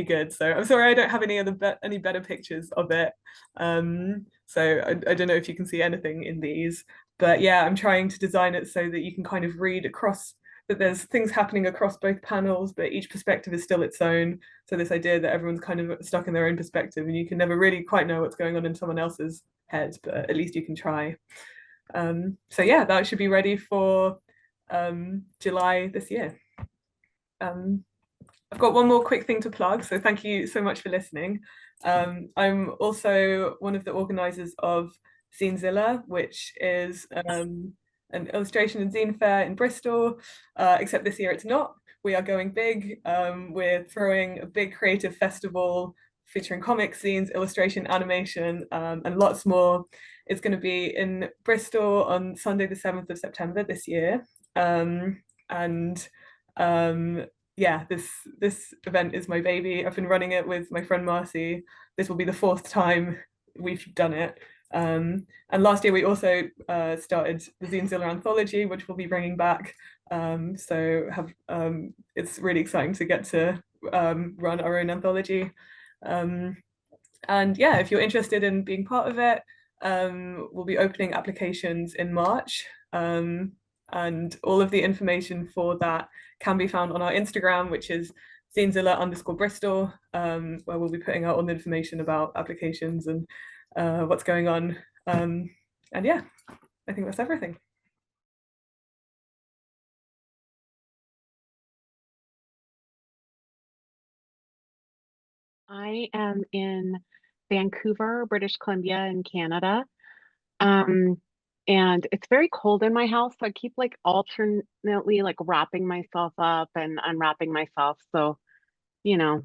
good. So I'm sorry I don't have any better pictures of it. So I don't know if you can see anything in these, but yeah, I'm trying to design it so that you can kind of read across, that there's things happening across both panels, but each perspective is still its own. So this idea that everyone's kind of stuck in their own perspective and you can never really quite know what's going on in someone else's head, but at least you can try. So yeah, that should be ready for July this year. I've got one more quick thing to plug, so thank you so much for listening. I'm also one of the organisers of Zinezilla, which is an illustration and zine fair in Bristol, except this year it's not. We are going big. We're throwing a big creative festival featuring comics, zines, illustration, animation, and lots more. It's going to be in Bristol on Sunday, the 7th of September this year. Yeah, this event is my baby. I've been running it with my friend Marcy. This will be the 4th time we've done it. And last year we also started the Zinezilla anthology, which we'll be bringing back. So it's really exciting to get to run our own anthology. And yeah, if you're interested in being part of it, we'll be opening applications in March. And all of the information for that can be found on our Instagram, which is Zinezilla_Bristol, where we'll be putting out all the information about applications and what's going on. And yeah, I think that's everything. I am in Vancouver, British Columbia in Canada. And it's very cold in my house, so I keep like alternately like wrapping myself up and unwrapping myself. So, you know,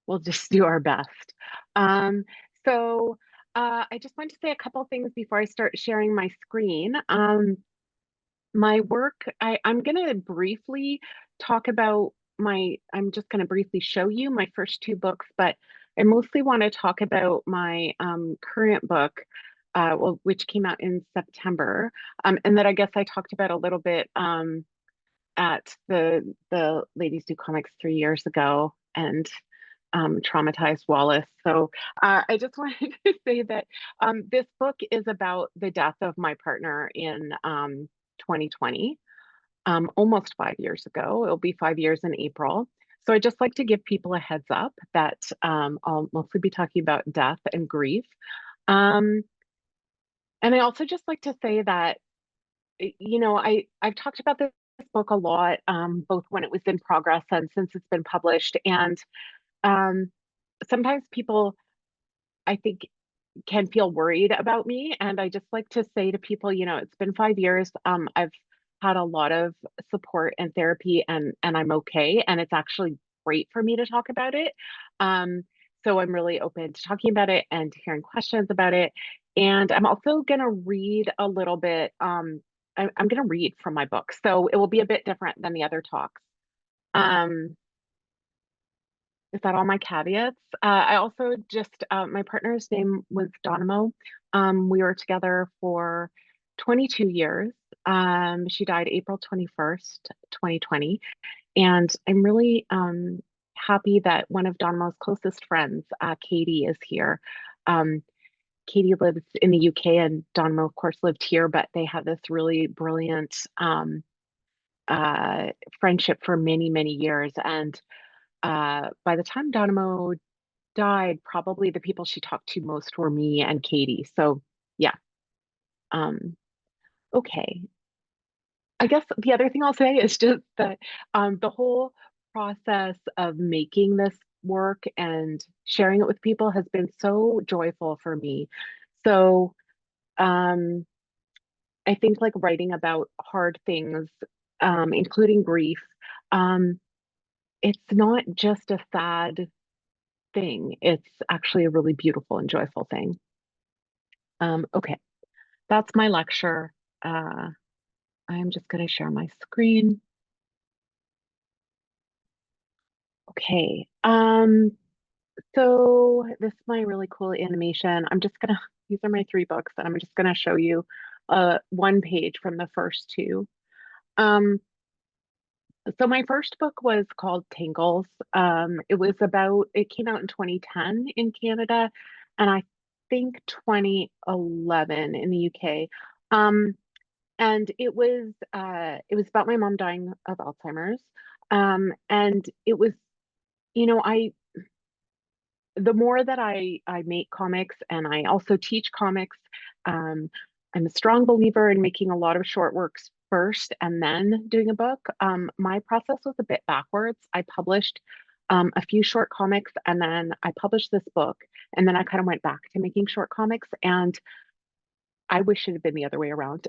we'll just do our best. So I just want to say a couple things before I start sharing my screen. My work, I'm gonna briefly talk about I'm just gonna briefly show you my first 2 books, but I mostly want to talk about my current book, well, which came out in September, and that I guess I talked about a little bit at the Ladies Do Comics 3 years ago, and traumatized Wallis. So I just wanted to say that this book is about the death of my partner in 2020, almost 5 years ago. It'll be 5 years in April. So I just like to give people a heads up that I'll mostly be talking about death and grief. And I also just like to say that, you know, I've talked about this book a lot, both when it was in progress and since it's been published. And sometimes people, I think, can feel worried about me. And I just like to say to people, you know, it's been 5 years. I've had a lot of support and therapy, and I'm okay. And it's actually great for me to talk about it. So I'm really open to talking about it and to hearing questions about it. And I'm also going to read a little bit. I'm going to read from my book. So it will be a bit different than the other talks. Is that all my caveats? I also just, my partner's name was Donamo. We were together for 22 years. She died April 21st, 2020. And I'm really happy that one of Donamo's closest friends, Katie, is here. Katie lives in the UK and Donamo, of course, lived here, but they had this really brilliant friendship for many, many years. And by the time Donamo died, probably the people she talked to most were me and Katie. So yeah. Okay. I guess the other thing I'll say is just that the whole process of making this work and sharing it with people has been so joyful for me. So I think like writing about hard things, including grief, it's not just a sad thing. It's actually a really beautiful and joyful thing. Okay, that's my lecture. I'm just going to share my screen. Okay, so this is my really cool animation. These are my 3 books, and I'm just gonna show you one page from the first 2. So my first book was called Tangles. It came out in 2010 in Canada, and I think 2011 in the UK. And it was about my mom dying of Alzheimer's. And it was, you know, the more that I make comics, and I also teach comics, I'm a strong believer in making a lot of short works first and then doing a book. My process was a bit backwards. I published a few short comics, and then I published this book, and then I kind of went back to making short comics, and I wish it had been the other way around.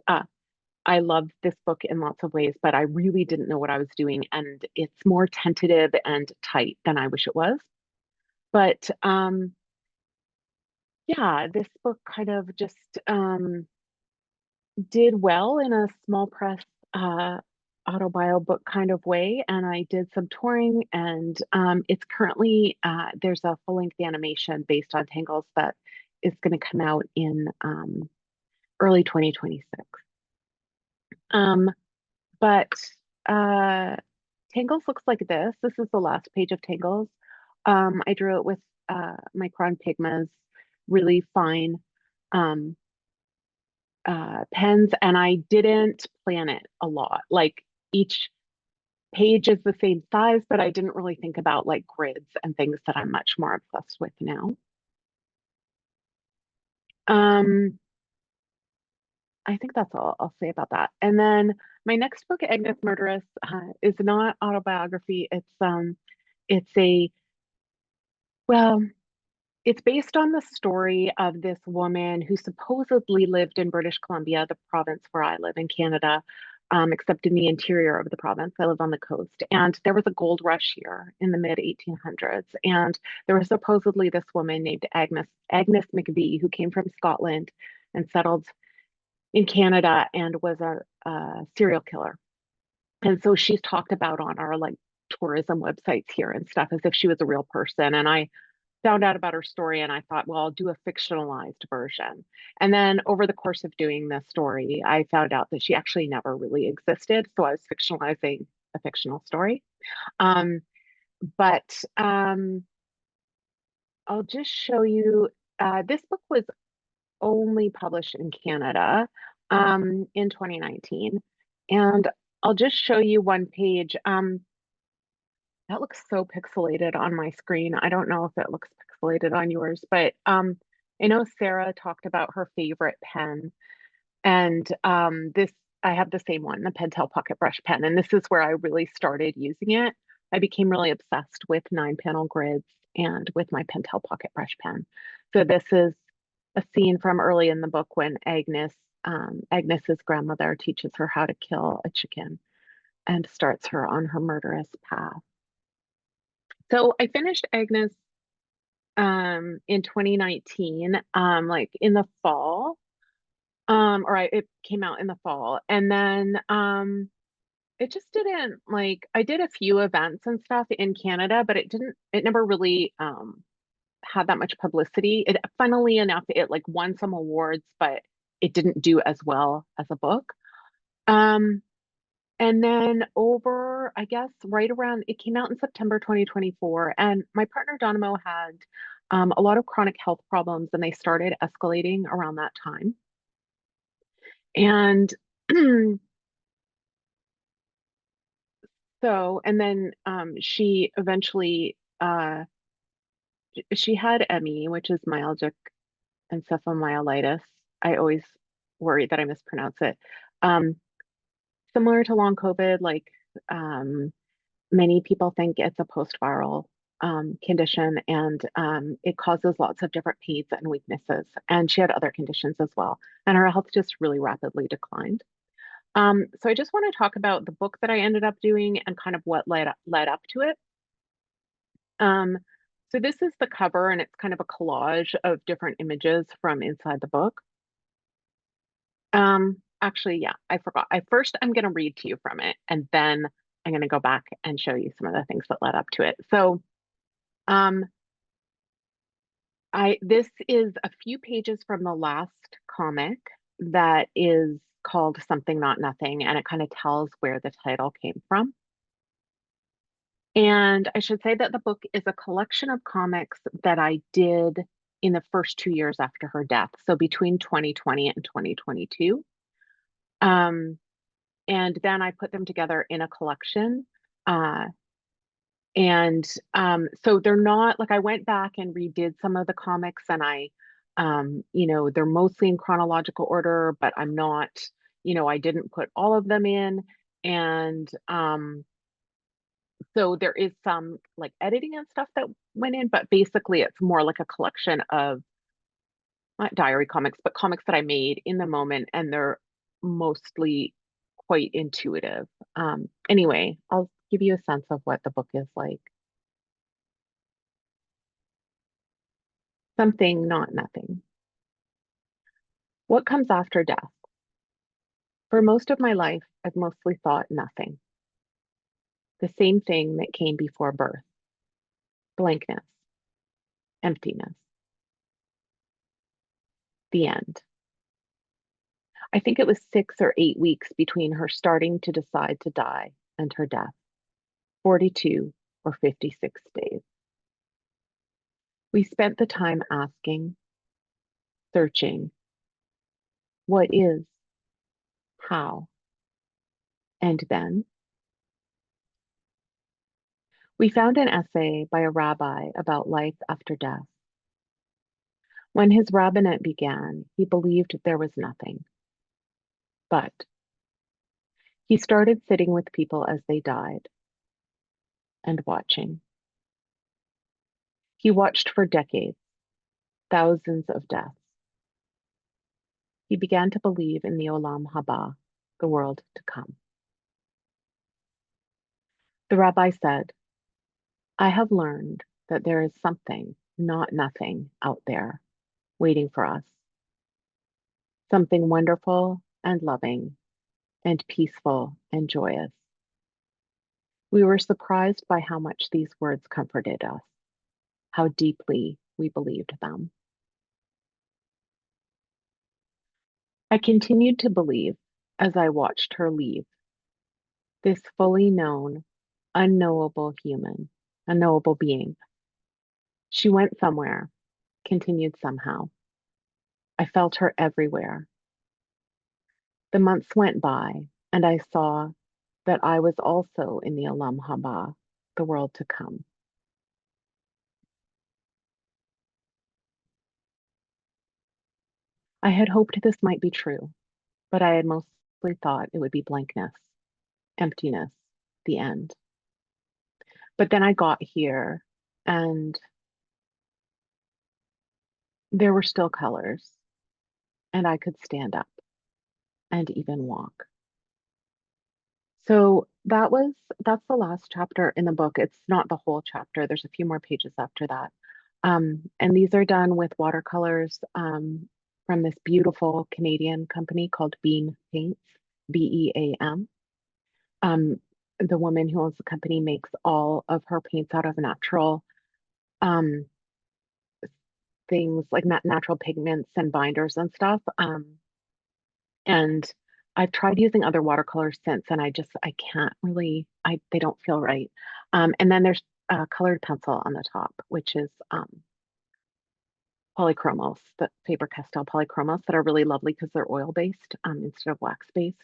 I love this book in lots of ways, but I really didn't know what I was doing, and it's more tentative and tight than I wish it was. But yeah, this book kind of just did well in a small press autobio book kind of way, and I did some touring, and it's currently there's a full-length animation based on Tangles that is going to come out in early 2026. But Tangles looks like this. This is the last page of Tangles. I drew it with Micron Pigma's really fine pens, and I didn't plan it a lot. Like each page is the same size, but I didn't really think about like grids and things that I'm much more obsessed with now. I think that's all I'll say about that. And then my next book, Agnes Murderess, is not autobiography. It's based on the story of this woman who supposedly lived in British Columbia, the province where I live in Canada, except in the interior of the province. I live on the coast. And there was a gold rush here in the mid 1800s. And there was supposedly this woman named Agnes McVie, who came from Scotland and settled in Canada and was a serial killer. And so she's talked about on our like tourism websites here and stuff as if she was a real person. And I found out about her story, and I thought, well, I'll do a fictionalized version. And then over the course of doing this story, I found out that she actually never really existed. So I was fictionalizing a fictional story. But I'll just show you, this book was only published in Canada in 2019. And I'll just show you one page. That looks so pixelated on my screen. I don't know if it looks pixelated on yours, but I know Sarah talked about her favorite pen, and I have the same one, the Pentel Pocket Brush pen, and this is where I really started using it. I became really obsessed with 9-panel grids and with my Pentel Pocket Brush pen. So this is a scene from early in the book when Agnes's grandmother teaches her how to kill a chicken and starts her on her murderous path. So I finished Agnes in 2019, like in the fall, it came out in the fall, and then it just didn't like, I did a few events and stuff in Canada, but it never really had that much publicity. Funnily enough, it like won some awards, but it didn't do as well as a book. And then I guess right around, it came out in September 2024, and my partner Donamo had a lot of chronic health problems, and they started escalating around that time. And and then she eventually, she had ME, which is myalgic encephalomyelitis. I always worry that I mispronounce it. Similar to long COVID, like many people think it's a post-viral condition, and it causes lots of different pains and weaknesses. And she had other conditions as well. And her health just really rapidly declined. So I just want to talk about the book that I ended up doing and kind of what led up to it. So this is the cover, and it's kind of a collage of different images from inside the book. Actually, yeah, I forgot. First, I'm going to read to you from it, and then I'm going to go back and show you some of the things that led up to it. So, this is a few pages from the last comic that is called Something Not Nothing, and it kind of tells where the title came from. And I should say that the book is a collection of comics that I did in the first 2 years after her death, so between 2020 and 2022. And then I put them together in a collection. So they're not like, I went back and redid some of the comics, and they're mostly in chronological order, but I'm not, I didn't put all of them in. And so there is some like editing and stuff that went in, but basically it's more like a collection of not diary comics, but comics that I made in the moment, and they're mostly quite intuitive. Anyway, I'll give you a sense of what the book is like. Something Not Nothing. What comes after death? For most of my life, I've mostly thought nothing. The same thing that came before birth. Blankness. Emptiness. The end. I think it was 6 or 8 weeks between her starting to decide to die and her death. 42 or 56 days. We spent the time asking, searching, what is, how, and then we found an essay by a rabbi about life after death. When his rabbinate began, he believed there was nothing. But he started sitting with people as they died and watching. He watched for decades, thousands of deaths. He began to believe in the Olam Haba, the world to come. The rabbi said, I have learned that there is something, not nothing, out there waiting for us. Something wonderful and loving and peaceful and joyous. We were surprised by how much these words comforted us, how deeply we believed them. I continued to believe as I watched her leave, this fully known, unknowable being. She went somewhere, continued somehow. I felt her everywhere. The months went by, and I saw that I was also in the Olam Haba, the world to come. I had hoped this might be true, but I had mostly thought it would be blankness, emptiness, the end. But then I got here, and there were still colors, and I could stand up and even walk. So that's the last chapter in the book. It's not the whole chapter. There's a few more pages after that. And these are done with watercolors from this beautiful Canadian company called Beam Paints, B-E-A-M. The woman who owns the company makes all of her paints out of natural things like natural pigments and binders and stuff. And I've tried using other watercolors since, and I can't really, they don't feel right. And then there's colored pencil on the top, which is polychromos, the Faber-Castell polychromos that are really lovely because they're oil-based instead of wax-based.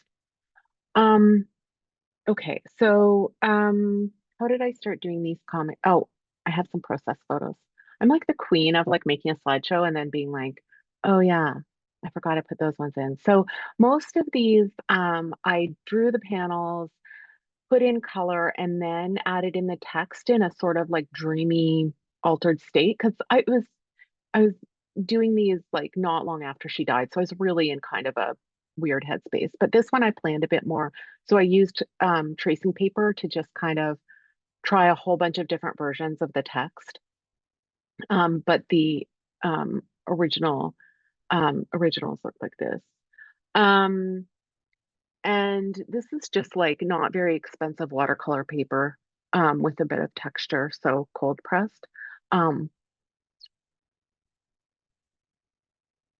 Okay, so how did I start doing these comics? Oh, I have some process photos. I'm like the queen of like making a slideshow and then being like, oh yeah, I forgot to put those ones in. So most of these, I drew the panels. put in color and then added in the text in a sort of like dreamy altered state, because I was doing these like not long after she died, so I was really in kind of a weird headspace. But this one I planned a bit more, so I used tracing paper to just kind of try a whole bunch of different versions of the text. But the originals look like this. And this is just like not very expensive watercolor paper with a bit of texture, so cold pressed.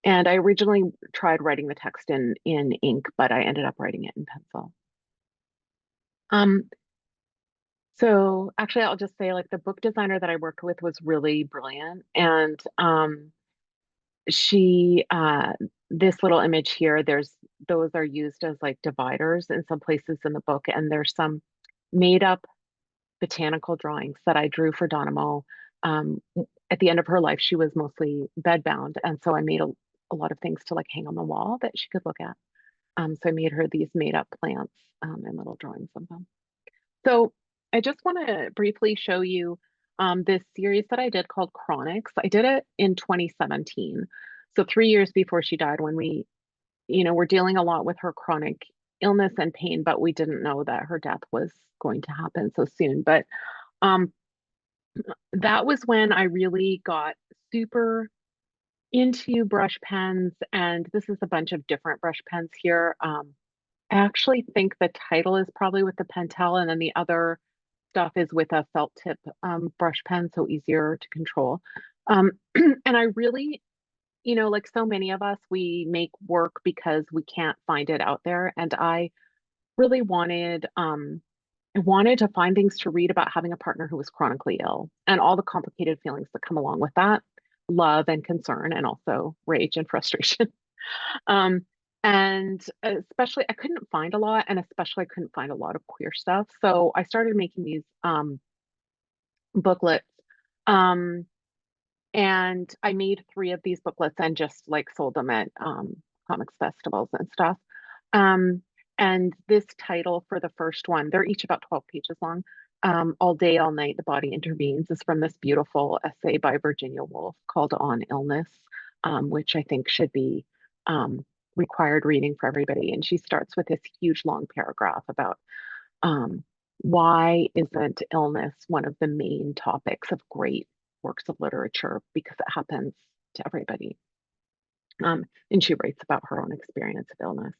And I originally tried writing the text in ink, but I ended up writing it in pencil. So actually, I'll just say, like, the book designer that I worked with was really brilliant, and she this little image here, those are used as like dividers in some places in the book, and there's some made up botanical drawings that I drew for Donamo. At the end of her life, she was mostly bedbound, and so I made a lot of things to like hang on the wall that she could look at. So I made her these made up plants and little drawings of them. So I just want to briefly show you this series that I did called Chronics. I did it in 2017. So 3 years before she died, when we, were dealing a lot with her chronic illness and pain, but we didn't know that her death was going to happen so soon. But that was when I really got super into brush pens, and this is a bunch of different brush pens here. I actually think the title is probably with the Pentel, and then the other stuff is with a felt tip brush pen, so easier to control. And I really, like so many of us, we make work because we can't find it out there. And I really wanted to find things to read about having a partner who was chronically ill and all the complicated feelings that come along with that, love and concern, and also rage and frustration. And especially, I couldn't find a lot, and especially I couldn't find a lot of queer stuff. So I started making these booklets. And I made 3 of these booklets and just like sold them at comics festivals and stuff. And this title for the first one, they're each about 12 pages long. All Day, All Night, The Body Intervenes is from this beautiful essay by Virginia Woolf called On Illness, which I think should be required reading for everybody. And she starts with this huge long paragraph about why isn't illness one of the main topics of great works of literature, because it happens to everybody. And she writes about her own experience of illness.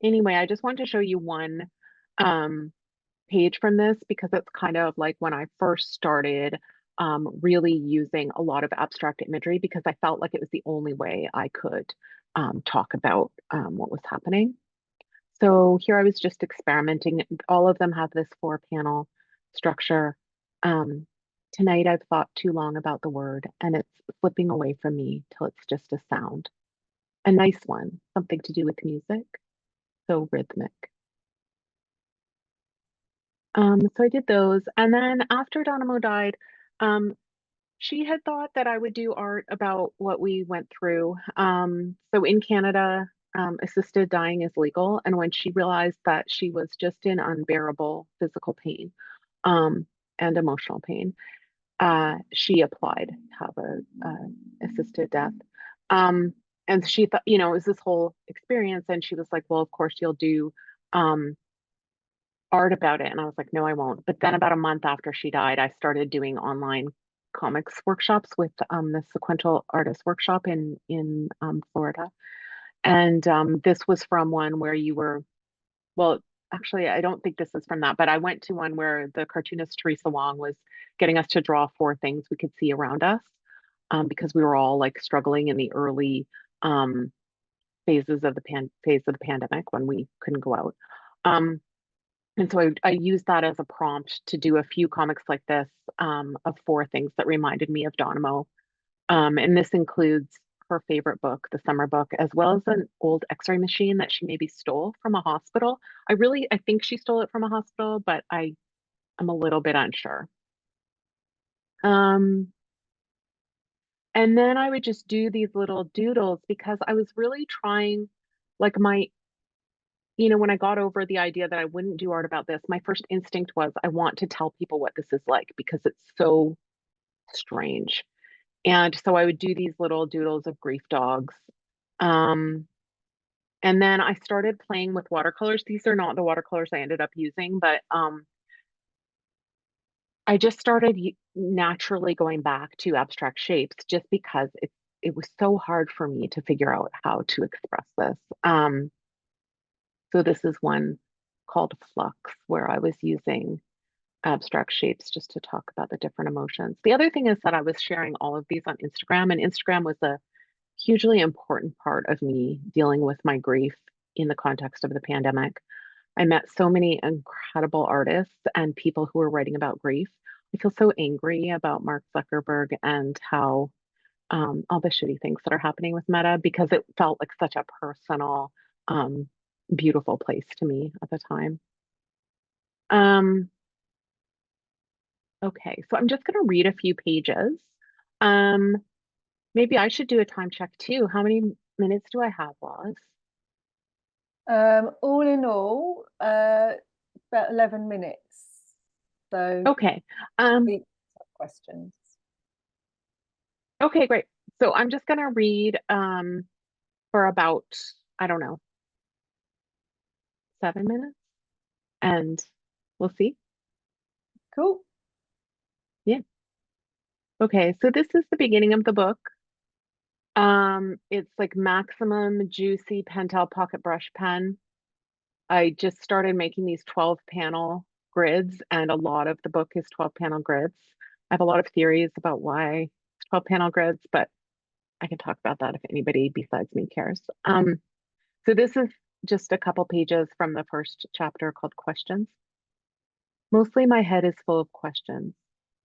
Anyway, I just wanted to show you one page from this, because it's kind of like when I first started really using a lot of abstract imagery, because I felt like it was the only way I could talk about what was happening. So here I was just experimenting. All of them have this 4-panel structure. Tonight I've thought too long about the word, and it's slipping away from me till it's just a sound. A nice one, something to do with music, so rhythmic. So I did those, and then after Donamo died, she had thought that I would do art about what we went through. So in Canada, assisted dying is legal, and when she realized that she was just in unbearable physical pain and emotional pain, she applied to have a assisted death. And she thought, it was this whole experience, and she was like, well, of course you'll do art about it. And I was like, no, I won't. But then about a month after she died, I started doing online comics workshops with the Sequential Artist Workshop in Florida. And this was from one where you were, well, actually, I don't think this is from that, but I went to one where the cartoonist Teresa Wong was getting us to draw 4 things we could see around us, because we were all like struggling in the early phases of the pandemic when we couldn't go out. And so I used that as a prompt to do a few comics like this of 4 things that reminded me of Donamo. And this includes her favorite book, the summer book, as well as an old x-ray machine that she maybe stole from a hospital. I think she stole it from a hospital, but I'm a little bit unsure. And then I would just do these little doodles, because I was really trying, like you know, when I got over the idea that I wouldn't do art about this, my first instinct was I want to tell people what this is like because it's so strange. And so I would do these little doodles of grief dogs. And then I started playing with watercolors. These are not the watercolors I ended up using, but I just started naturally going back to abstract shapes just because it was so hard for me to figure out how to express this. So this is one called Flux, where I was using abstract shapes just to talk about the different emotions. The other thing is that I was sharing all of these on Instagram, and Instagram was a hugely important part of me dealing with my grief in the context of the pandemic. I met so many incredible artists and people who were writing about grief. I feel so angry about Mark Zuckerberg and how all the shitty things that are happening with Meta, because it felt like such a personal, beautiful place to me at the time. Okay, so I'm just going to read a few pages. Maybe I should do a time check too. How many minutes do I have, Wallis? All in all, about 11 minutes. So okay. Questions. Okay, great. So I'm just going to read for about, I don't know, 7 minutes, and we'll see. Cool. Yeah. Okay, so this is the beginning of the book. It's like Maximum Juicy Pentel Pocket Brush Pen. I just started making these 12 panel grids, and a lot of the book is 12 panel grids. I have a lot of theories about why it's 12 panel grids, but I can talk about that if anybody besides me cares. So this is just a couple pages from the first chapter called Questions. Mostly my head is full of questions,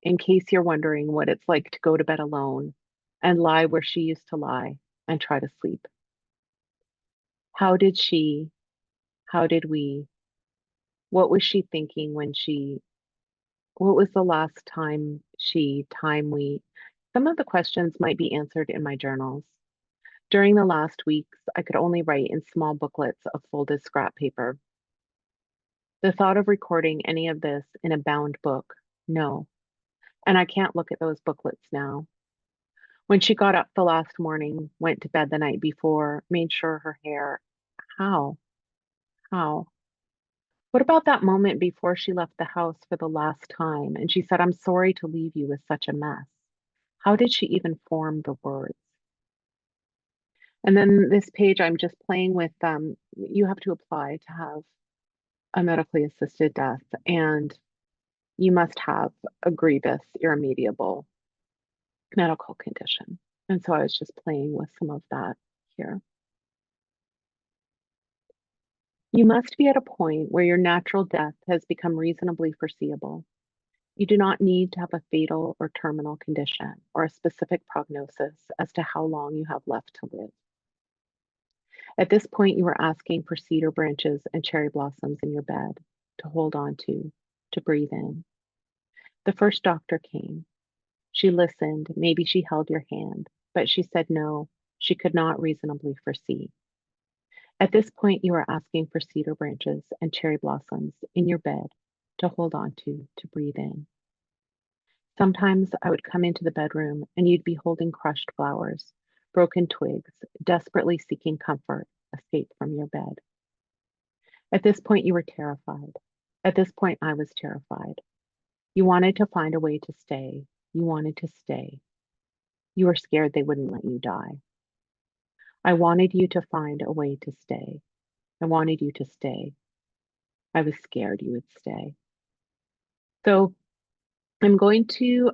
in case you're wondering what it's like to go to bed alone and lie where she used to lie and try to sleep. How did she, how did we, what was she thinking when what was the last time we, some of the questions might be answered in my journals. During the last weeks, I could only write in small booklets of folded scrap paper. The thought of recording any of this in a bound book, no. And I can't look at those booklets now. When she got up the last morning, went to bed the night before, made sure her hair, how? What about that moment before she left the house for the last time and she said, I'm sorry to leave you with such a mess? How did she even form the words? And then this page, I'm just playing with, you have to apply to have a medically assisted death, and you must have a grievous, irremediable medical condition. And so I was just playing with some of that here. You must be at a point where your natural death has become reasonably foreseeable. You do not need to have a fatal or terminal condition or a specific prognosis as to how long you have left to live. At this point, you are asking for cedar branches and cherry blossoms in your bed to hold on to breathe in. The first doctor came. She listened, maybe she held your hand, but she said no, she could not reasonably foresee. At this point, you are asking for cedar branches and cherry blossoms in your bed to hold on to breathe in. Sometimes I would come into the bedroom and you'd be holding crushed flowers, broken twigs, desperately seeking comfort, escape from your bed. At this point, you were terrified. At this point, I was terrified. You wanted to find a way to stay. You wanted to stay. You were scared they wouldn't let you die. I wanted you to find a way to stay. I wanted you to stay. I was scared you would stay. So I'm going to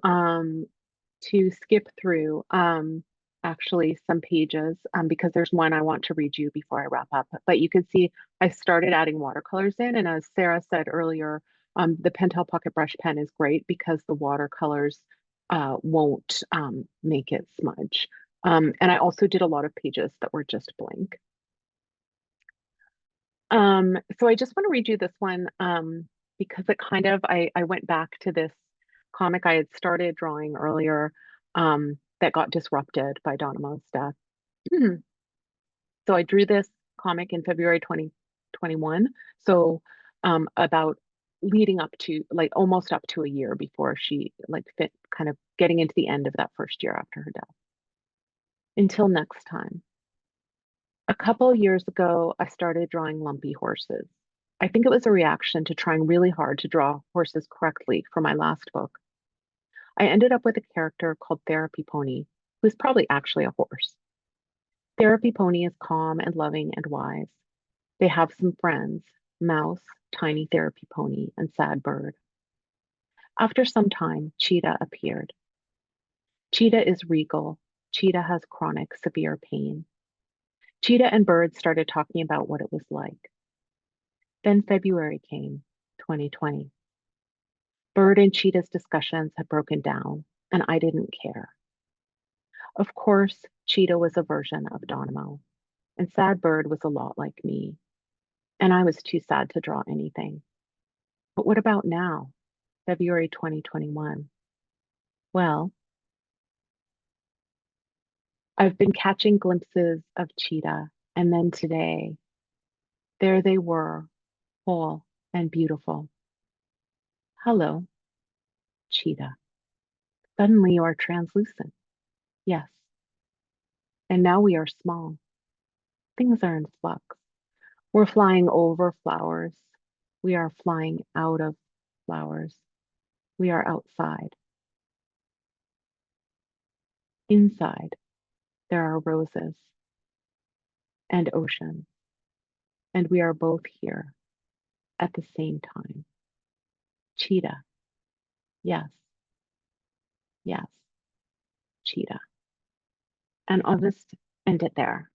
skip through actually some pages because there's one I want to read you before I wrap up. But you can see I started adding watercolors in, and as Sarah said earlier, the Pentel Pocket Brush Pen is great because the watercolors won't make it smudge. And I also did a lot of pages that were just blank. So I just want to read you this one because it kind of, I went back to this comic I had started drawing earlier that got disrupted by Donna Mo's death. So I drew this comic in February 2020, 2021. So about leading up to like almost up to a year before she like fit kind of getting into the end of that first year after her death. Until next time. A couple years ago, I started drawing lumpy horses. I think it was a reaction to trying really hard to draw horses correctly for my last book. I ended up with a character called Therapy Pony, who's probably actually a horse. Therapy Pony is calm and loving and wise. They have some friends, Mouse, Tiny Therapy Pony, and Sad Bird. After some time, Cheetah appeared. Cheetah is regal. Cheetah has chronic, severe pain. Cheetah and Bird started talking about what it was like. Then February came, 2020. Bird and Cheetah's discussions had broken down, and I didn't care. Of course, Cheetah was a version of Dynamo, and Sad Bird was a lot like me, and I was too sad to draw anything. But what about now, February 2021? Well, I've been catching glimpses of Cheetah, and then today, there they were, whole and beautiful. Hello, Cheetah. Suddenly you are translucent. Yes. And now we are small. Things are in flux. We're flying over flowers. We are flying out of flowers. We are outside. Inside, there are roses and oceans, and we are both here at the same time. Cheetah. Yes. Yes. Cheetah. And I'll just end it there.